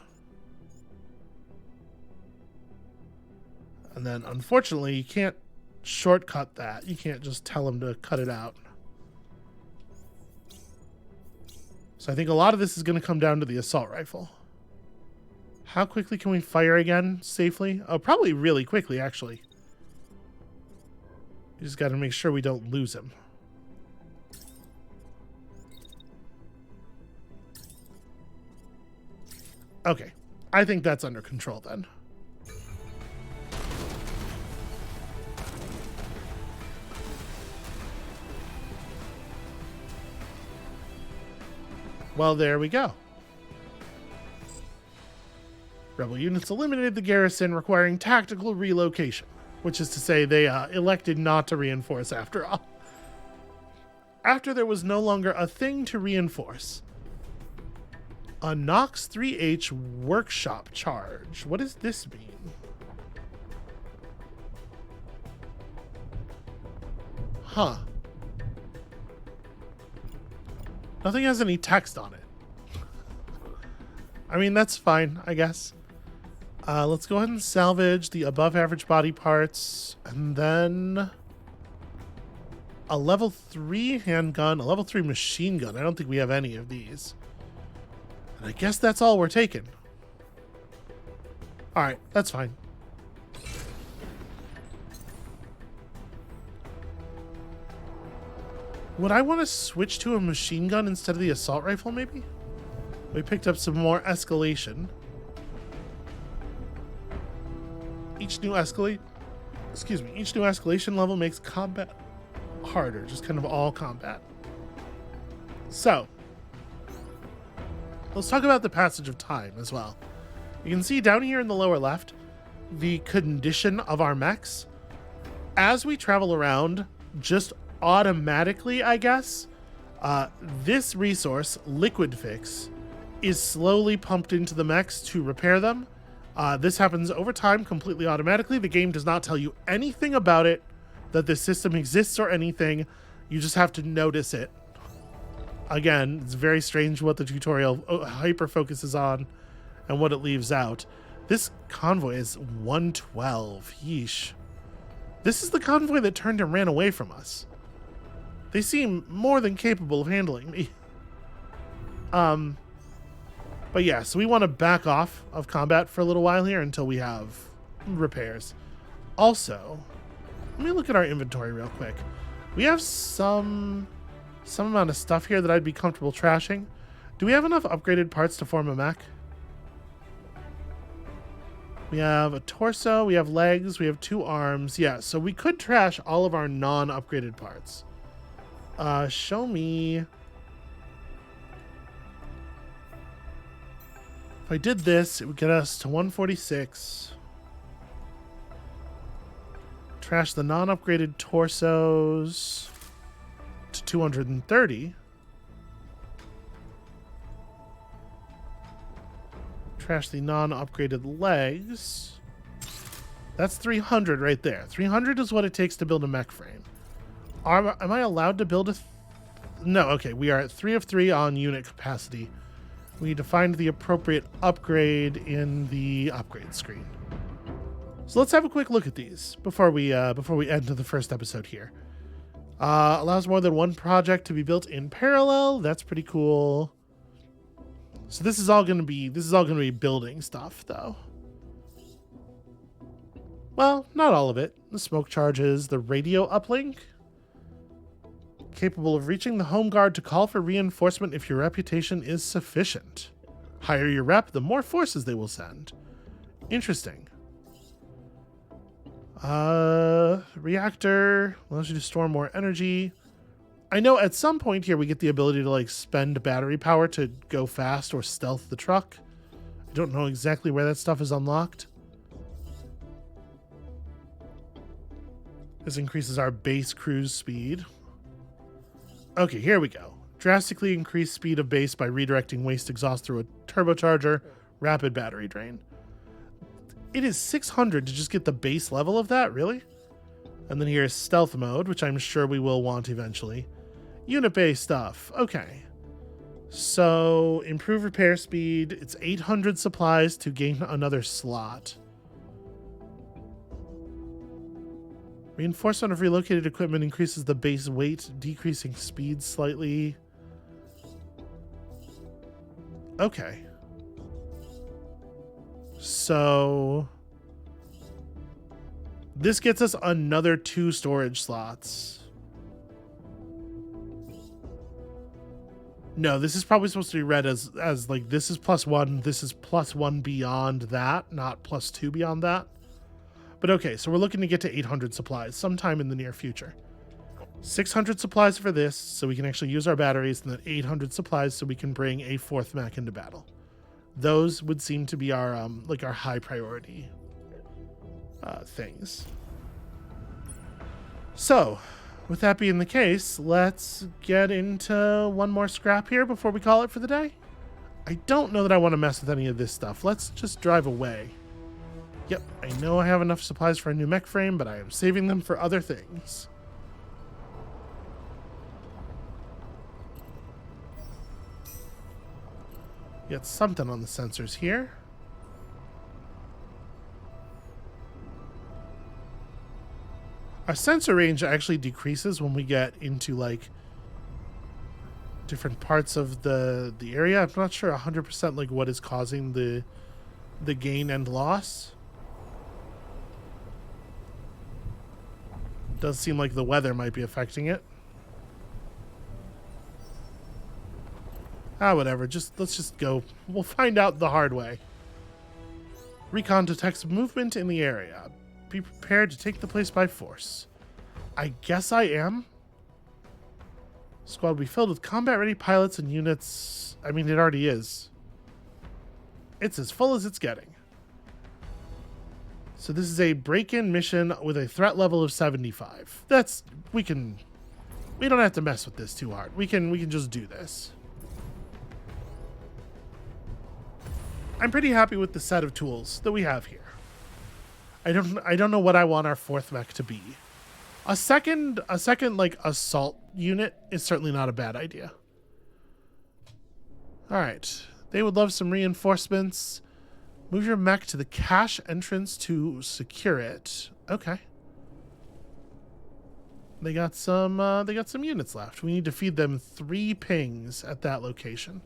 And then unfortunately, you can't shortcut that. You can't just tell him to cut it out. So I think a lot of this is going to come down to the assault rifle. How quickly can we fire again safely? Oh, probably really quickly, actually. You just got to make sure we don't lose him. Okay. I think that's under control then. Well, there we go. Rebel units eliminated the garrison, requiring tactical relocation, which is to say they elected not to reinforce after all. After there was no longer a thing to reinforce. A Nox 3H workshop charge. What does this mean? Huh. Nothing has any text on it. I mean, that's fine, I guess. Let's go ahead and salvage the above average body parts. And then a level 3 handgun, a level 3 machine gun. I don't think we have any of these. And I guess that's all we're taking. Alright, that's fine. Would I want to switch to a machine gun instead of the assault rifle, maybe? We picked up some more escalation. Each new escalation level makes combat harder, just kind of all combat. So, let's talk about the passage of time as well. You can see down here in the lower left, the condition of our mechs. As we travel around, just automatically, I guess, this resource, Liquid Fix, is slowly pumped into the mechs to repair them. This happens over time completely automatically. The game does not tell you anything about it, that this system exists or anything. You just have to notice it. Again, it's very strange what the tutorial hyper focuses on and what it leaves out. This convoy is 112. Yeesh. This is the convoy that turned and ran away from us. They seem more than capable of handling me. But yeah, so we want to back off of combat for a little while here until we have repairs. Also, let me look at our inventory real quick. We have some amount of stuff here that I'd be comfortable trashing. Do we have enough upgraded parts to form a mech? We have a torso, we have legs, we have 2 arms. Yeah, so we could trash all of our non-upgraded parts. Show me. If I did this, it would get us to 146. Trash the non-upgraded torsos to 230. Trash the non-upgraded legs. That's 300 right there. 300 is what it takes to build a mech frame. Am I allowed to build a... No, okay. We are at 3 of 3 on unit capacity. We need to find the appropriate upgrade in the upgrade screen. So let's have a quick look at these before we end the first episode here. Allows more than one project to be built in parallel. That's pretty cool. So this is all going to be building stuff, though. Well, not all of it. The smoke charges, the radio uplink, capable of reaching the home guard to call for reinforcement if your reputation is sufficient. Higher your rep, the more forces they will send. Interesting. Reactor allows you to store more energy. I know at some point here we get the ability to like spend battery power to go fast or stealth the truck. I don't know exactly where that stuff is unlocked. This increases our base cruise speed. Okay, here we go. Drastically increase speed of base by redirecting waste exhaust through a turbocharger. Rapid battery drain. It is 600 to just get the base level of that, really? And then here's stealth mode, which I'm sure we will want eventually. Unit-based stuff. Okay. So, improve repair speed. It's 800 supplies to gain another slot. Reinforcement of relocated equipment increases the base weight, decreasing speed slightly. Okay. So this gets us another 2 storage slots. No, this is probably supposed to be read as like this is +1, this is +1 beyond that, not +2 beyond that. But okay, so we're looking to get to 800 supplies sometime in the near future. 600 supplies for this, so we can actually use our batteries, and then 800 supplies so we can bring a 4th mech into battle. Those would seem to be our like our high priority things. So, with that being the case, let's get into one more scrap here before we call it for the day. I don't know that I want to mess with any of this stuff. Let's just drive away. Yep, I know I have enough supplies for a new mech frame, but I am saving them for other things. Get something on the sensors here. Our sensor range actually decreases when we get into like different parts of the area. I'm not sure 100% like what is causing the gain and loss. Does seem like the weather might be affecting it. Ah, whatever. Let's just go. We'll find out the hard way. Recon detects movement in the area. Be prepared to take the place by force. I guess I am. Squad will be filled with combat-ready pilots and units. I mean, it already is. It's as full as it's getting. So this is a break-in mission with a threat level of 75. We don't have to mess with this too hard. We can just do this. I'm pretty happy with the set of tools that we have here. I don't know what I want our fourth mech to be. A second like assault unit is certainly not a bad idea. All right. They would love some reinforcements. Move your mech to the cache entrance to secure it. Okay. They got some units left. We need to feed them 3 pings at that location.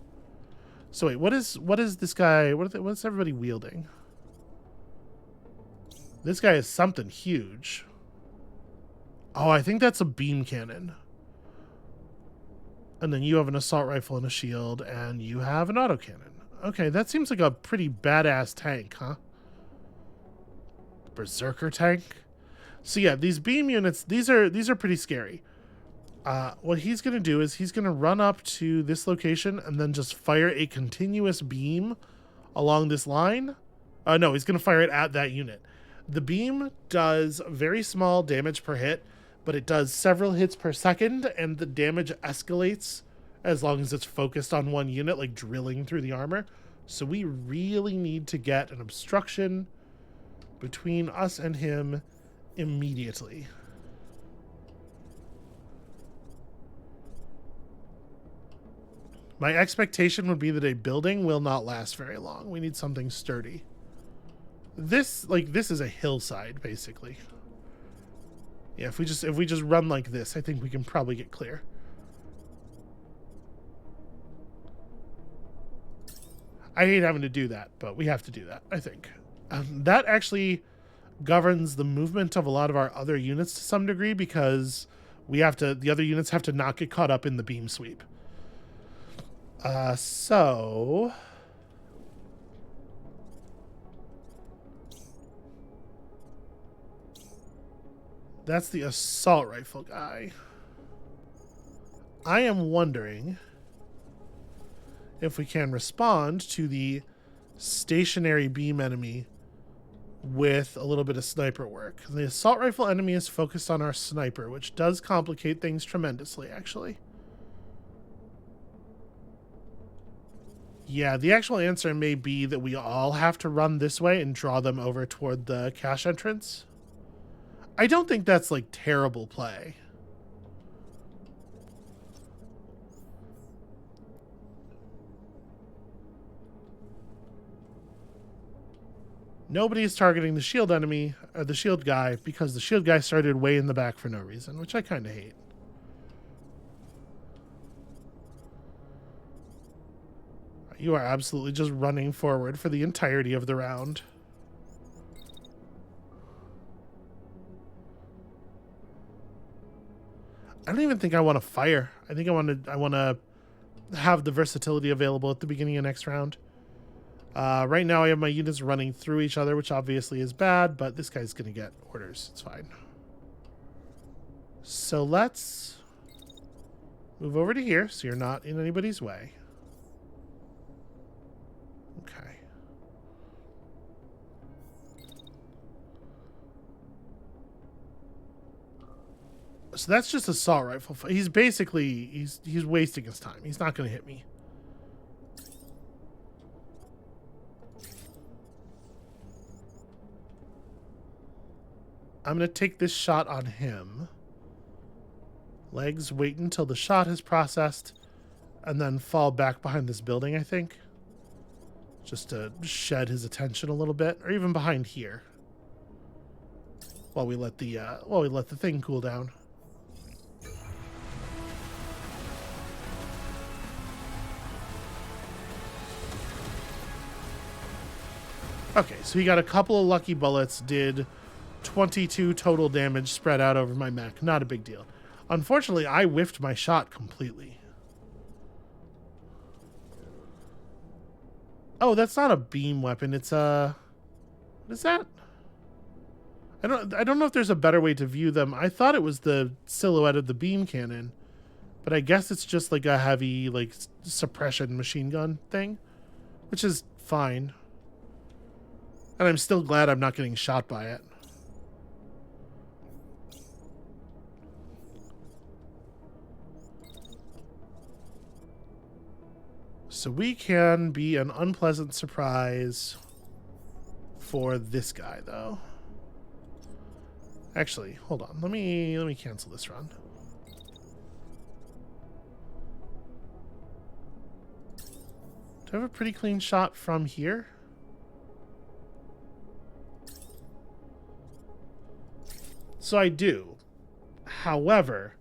So wait, what is this guy? What's everybody wielding? This guy is something huge. Oh, I think that's a beam cannon. And then you have an assault rifle and a shield, and you have an autocannon. Okay, that seems like a pretty badass tank, huh? Berserker tank. So yeah, these beam units, these are pretty scary. What he's going to do is he's going to run up to this location and then just fire a continuous beam along this line. No, he's going to fire it at that unit. The beam does very small damage per hit, but it does several hits per second, and the damage escalates as long as it's focused on one unit, like drilling through the armor. So we really need to get an obstruction between us and him immediately. My expectation would be that a building will not last very long. We need something sturdy. This is a hillside, basically. Yeah, if we just run like this, I think we can probably get clear. I hate having to do that, but we have to do that, I think. That actually governs the movement of a lot of our other units to some degree, because the other units have to not get caught up in the beam sweep. So that's the assault rifle guy. I am wondering if we can respond to the stationary beam enemy with a little bit of sniper work. The assault rifle enemy is focused on our sniper, which does complicate things tremendously, actually. Yeah, the actual answer may be that we all have to run this way and draw them over toward the cache entrance. I don't think that's like terrible play. Nobody's targeting the shield enemy, or the shield guy, because the shield guy started way in the back for no reason, which I kind of hate. You are absolutely just running forward for the entirety of the round. I don't even think I want to fire. I think I want to have the versatility available at the beginning of next round. Right now I have my units running through each other, which obviously is bad, but this guy's going to get orders. It's fine. So let's move over to here so you're not in anybody's way. Okay. So that's just assault rifle. He's basically, he's wasting his time. He's not going to hit me. I'm going to take this shot on him. Legs, wait until the shot has processed, and then fall back behind this building, I think. Just to shed his attention a little bit, or even behind here. While we let the thing cool down. Okay, so he got a couple of lucky bullets, did 22 total damage spread out over my mech. Not a big deal. Unfortunately, I whiffed my shot completely. Oh, that's not a beam weapon. It's a... What is that? I don't know if there's a better way to view them. I thought it was the silhouette of the beam cannon, but I guess it's just like a heavy like suppression machine gun thing, which is fine. And I'm still glad I'm not getting shot by it. So we can be an unpleasant surprise for this guy, though. Actually, hold on. Let me cancel this run. Do I have a pretty clean shot from here? So I do. However,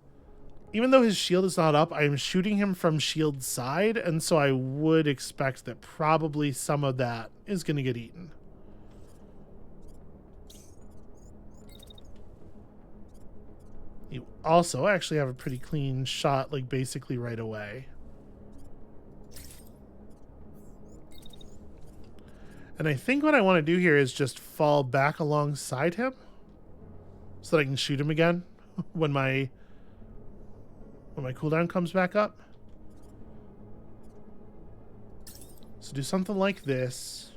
even though his shield is not up, I am shooting him from shield side, and so I would expect that probably some of that is going to get eaten. You also actually have a pretty clean shot, like basically right away. And I think what I want to do here is just fall back alongside him so that I can shoot him again when my cooldown comes back up. So do something like this.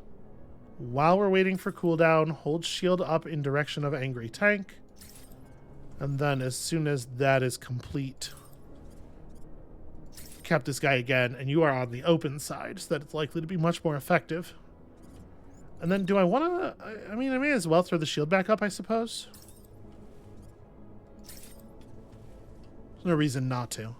While we're waiting for cooldown, hold shield up in direction of angry tank. And then as soon as that is complete, cap this guy again, and you are on the open side, so that it's likely to be much more effective. And then do I want to... I mean, I may as well throw the shield back up, I suppose. There's no reason not to.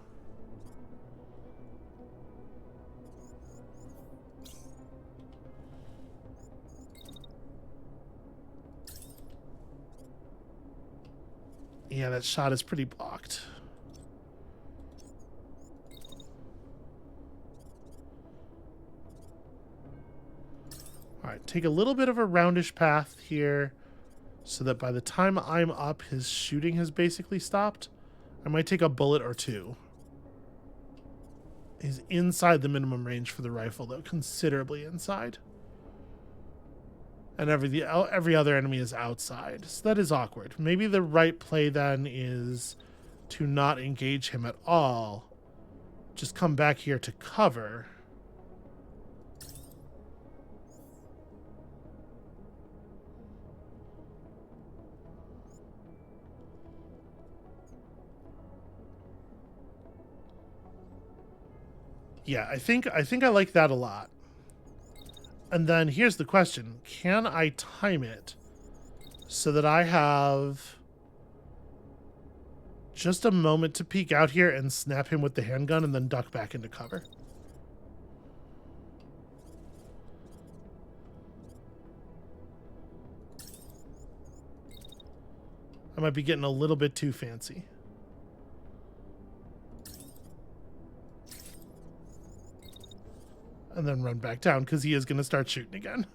Yeah, that shot is pretty blocked. Alright, take a little bit of a roundish path here so that by the time I'm up, his shooting has basically stopped. I might take a bullet or two. He's inside the minimum range for the rifle, though, considerably inside. And every other enemy is outside. So that is awkward. Maybe the right play then is to not engage him at all. Just come back here to cover. Yeah, I think I like that a lot. And then here's the question. Can I time it so that I have just a moment to peek out here and snap him with the handgun and then duck back into cover? I might be getting a little bit too fancy. And then run back down, because he is going to start shooting again.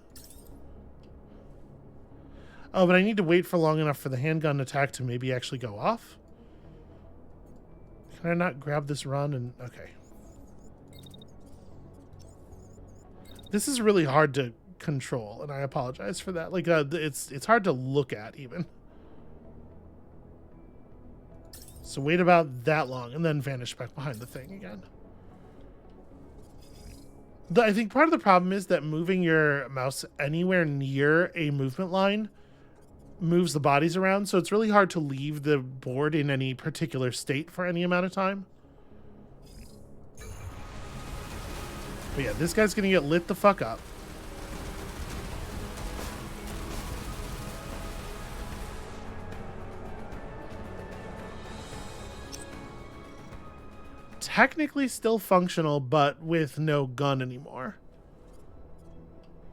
Oh, but I need to wait for long enough for the handgun attack to maybe actually go off. Can I not grab this run and... Okay. This is really hard to control, and I apologize for that. Like, it's hard to look at, even. So wait about that long, and then vanish back behind the thing again. I think part of the problem is that moving your mouse anywhere near a movement line moves the bodies around, so it's really hard to leave the board in any particular state for any amount of time. But yeah, this guy's gonna get lit the fuck up. Technically still functional, but with no gun anymore.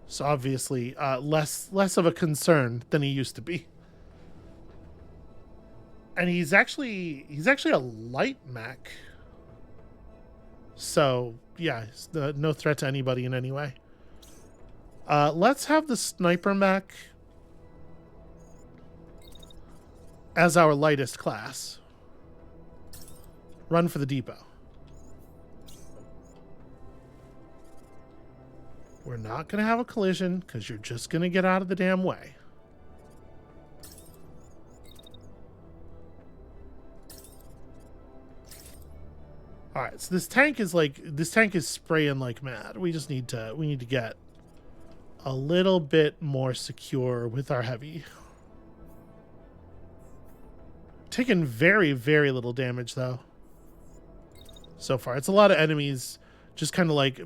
So obviously, less of a concern than he used to be. And he's actually a light mech. So yeah, no threat to anybody in any way. Let's have the sniper mech as our lightest class. Run for the depot. We're not going to have a collision because you're just going to get out of the damn way. All right, so this tank is spraying like mad. We need to get a little bit more secure with our heavy. Taking very, very little damage though. So far, it's a lot of enemies just kind of like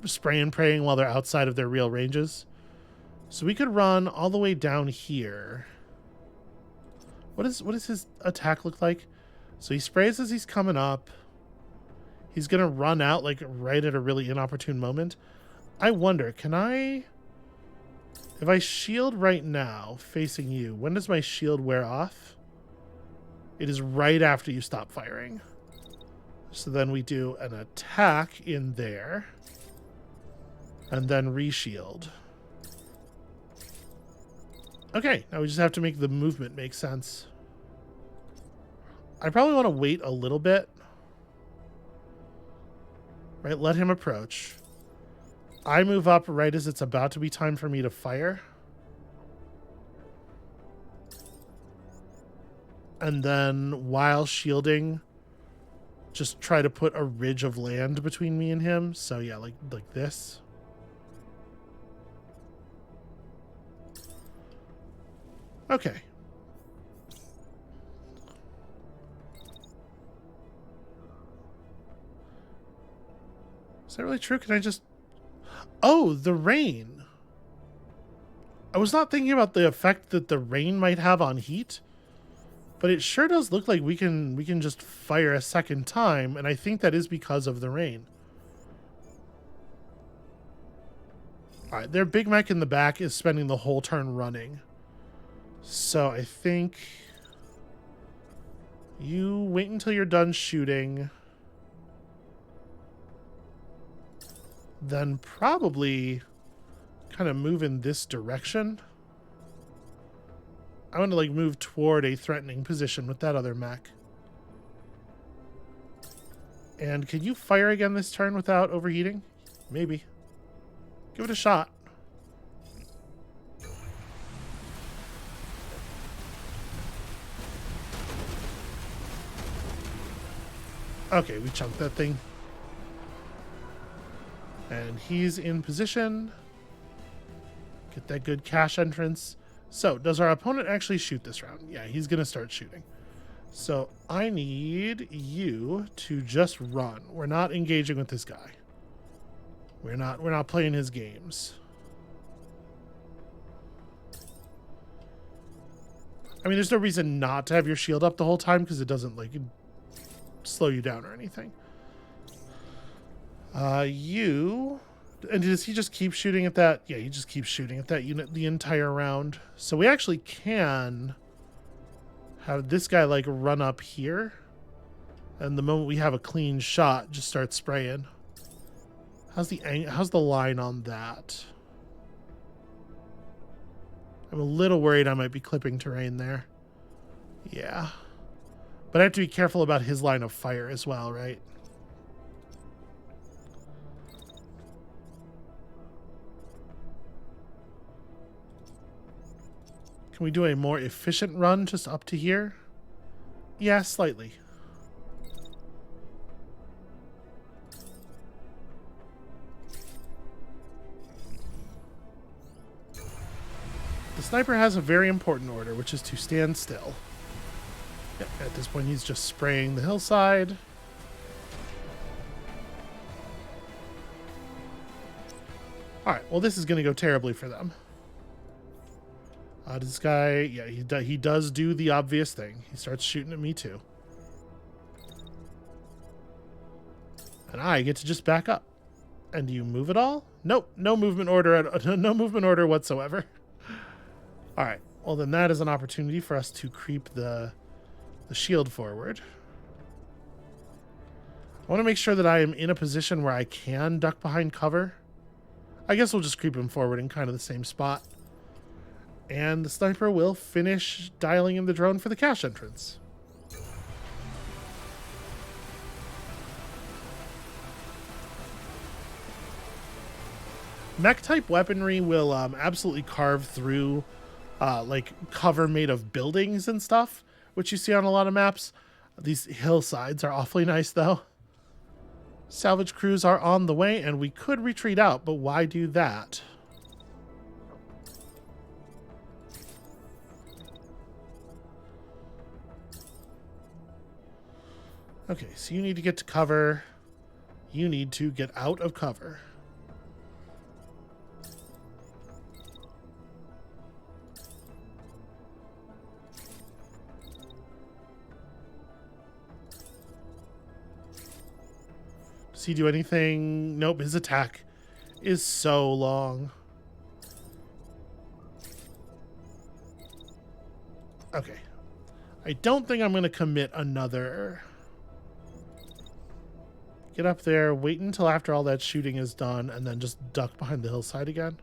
spraying and praying while they're outside of their real ranges. So we could run all the way down here. What does his attack look like? So he sprays as he's coming up. He's going to run out like right at a really inopportune moment. I wonder, can I... If I shield right now facing you, when does my shield wear off? It is right after you stop firing. So then we do an attack in there. And then reshield. Okay, now we just have to make the movement make sense. I probably want to wait a little bit. Right, let him approach. I move up right as it's about to be time for me to fire. And then while shielding, just try to put a ridge of land between me and him. So yeah, like this. Okay. Is that really true? Can I just... Oh, the rain. I was not thinking about the effect that the rain might have on heat, but it sure does look like we can just fire a second time, and I think that is because of the rain. All right, their big mech in the back is spending the whole turn running. So I think you wait until you're done shooting. Then probably kind of move in this direction. I want to like move toward a threatening position with that other mech. And can you fire again this turn without overheating? Maybe. Give it a shot. Okay, we chunked that thing. And he's in position. Get that good cash entrance. So, does our opponent actually shoot this round? Yeah, he's going to start shooting. So, I need you to just run. We're not engaging with this guy. We're not playing his games. I mean, there's no reason not to have your shield up the whole time because it doesn't like slow you down or anything. And does he just keep shooting at that? Yeah, he just keeps shooting at that unit the entire round. So we actually can have this guy like run up here, and the moment we have a clean shot, just start spraying. How's the line on that? I'm a little worried I might be clipping terrain there. Yeah. But I have to be careful about his line of fire as well, right? Can we do a more efficient run just up to here? Yeah, slightly. The sniper has a very important order, which is to stand still. Yep, at this point, he's just spraying the hillside. Alright, well, this is going to go terribly for them. This guy, yeah, he does do the obvious thing. He starts shooting at me, too. And I get to just back up. And do you move at all? Nope, no movement order, no movement order whatsoever. Alright, well, then that is an opportunity for us to creep the shield forward. I want to make sure that I am in a position where I can duck behind cover. I guess we'll just creep him forward in kind of the same spot. And the sniper will finish dialing in the drone for the cache entrance. Mech type weaponry will absolutely carve through like cover made of buildings and stuff, which you see on a lot of maps. These hillsides are awfully nice though. Salvage crews are on the way, and we could retreat out, but why do that? Okay, so you need to get to cover. You need to get out of cover. Does he do anything? Nope, his attack is so long. Okay. I don't think I'm going to commit another. Get up there, wait until after all that shooting is done, and then just duck behind the hillside again.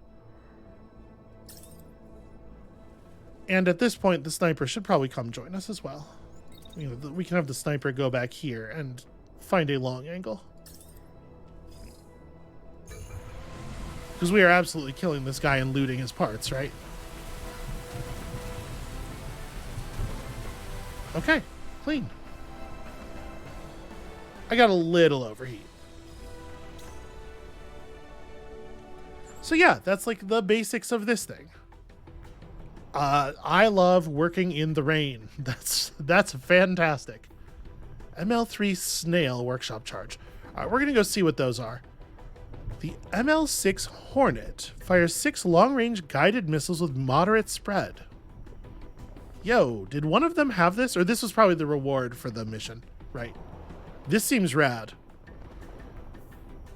And at this point, the sniper should probably come join us as well. You know, we can have the sniper go back here and find a long angle. Because we are absolutely killing this guy and looting his parts, right? Okay, clean. I got a little overheat. So yeah, that's like the basics of this thing. I love working in the rain. That's fantastic. ML3 Snail Workshop Charge. All right, we're going to go see what those are. The ML6 Hornet fires 6 long-range guided missiles with moderate spread. Yo, did one of them have this? Or this was probably the reward for the mission, right? This seems rad.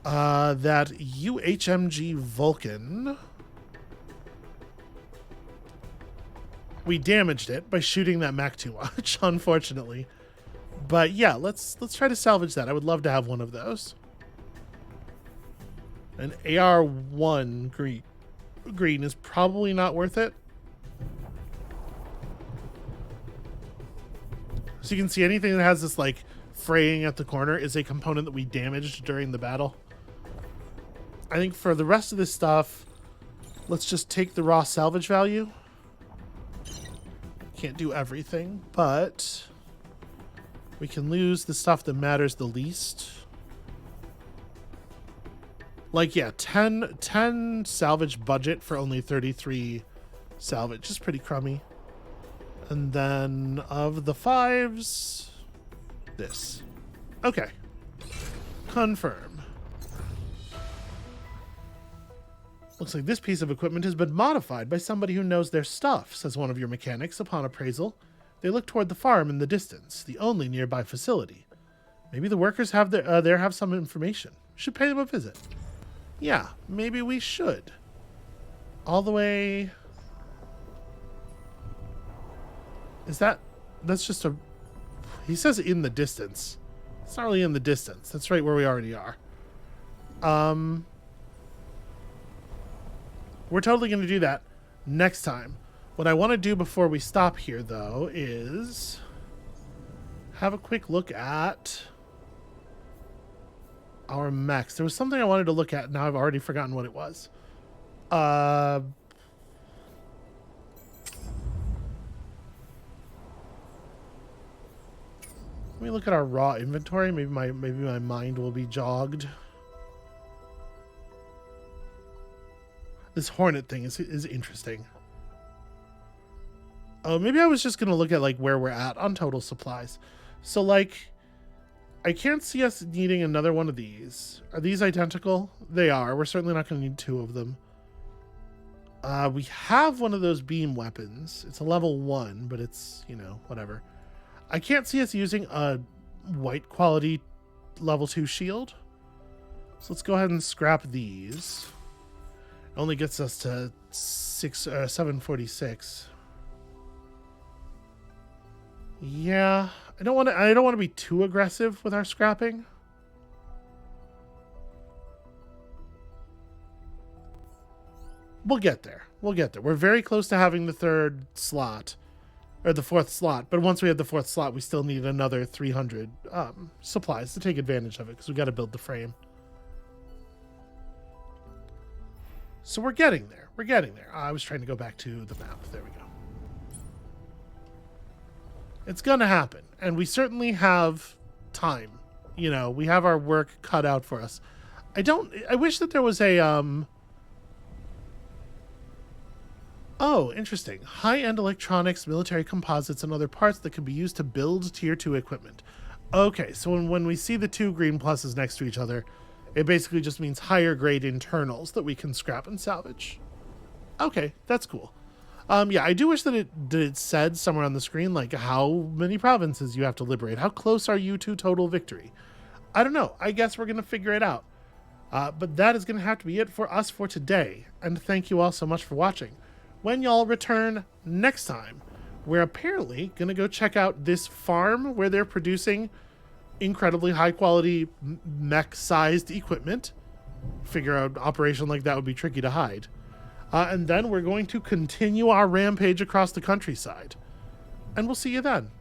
That UHMG Vulcan. We damaged it by shooting that mech too much, unfortunately. But yeah, let's try to salvage that. I would love to have one of those. An AR-1 green is probably not worth it. So you can see anything that has this like fraying at the corner is a component that we damaged during the battle. I think for the rest of this stuff, let's just take the raw salvage value. Can't do everything, but we can lose the stuff that matters the least. Like, yeah, 10 salvage budget for only 33 salvage is pretty crummy. And then of the 5s, this. Okay. Confirm. Looks like this piece of equipment has been modified by somebody who knows their stuff, says one of your mechanics upon appraisal. They look toward the farm in the distance, the only nearby facility. Maybe the workers have there have some information. Should pay them a visit. Yeah, maybe we should. All the way... That's just a... He says in the distance. It's not really in the distance. That's right where we already are. We're totally going to do that next time. What I want to do before we stop here, though, is have a quick look at our mechs. There was something I wanted to look at. Now I've already forgotten what it was. Let me look at our raw inventory. Maybe my mind will be jogged. This Hornet thing is interesting. Oh, maybe I was just gonna look at like where we're at on total supplies. So like, I can't see us needing another one of these. Are these identical? They are. We're certainly not gonna need 2 of them. We have one of those beam weapons. It's a level 1, but it's, you know, whatever. I can't see us using a white quality level 2 shield. So let's go ahead and scrap these. It only gets us to 746. Yeah, I don't want to be too aggressive with our scrapping. We'll get there. We'll get there. We're very close to having the 3rd slot. Or the 4th slot, but once we have the 4th slot, we still need another 300 supplies to take advantage of it, because we got to build the frame. So we're getting there. We're getting there. I was trying to go back to the map. There we go. It's gonna happen. And we certainly have time. You know, we have our work cut out for us. I wish that there was a, oh, interesting. High-end electronics, military composites, and other parts that can be used to build Tier 2 equipment. Okay, so when we see the two green pluses next to each other, it basically just means higher grade internals that we can scrap and salvage. Okay, that's cool. Yeah, I do wish that it said somewhere on the screen, like, how many provinces you have to liberate. How close are you to total victory? I don't know. I guess we're going to figure it out. But that is going to have to be it for us for today. And thank you all so much for watching. When y'all return next time, we're apparently going to go check out this farm where they're producing incredibly high-quality mech-sized equipment. Figure out an operation like that would be tricky to hide. And then we're going to continue our rampage across the countryside. And we'll see you then.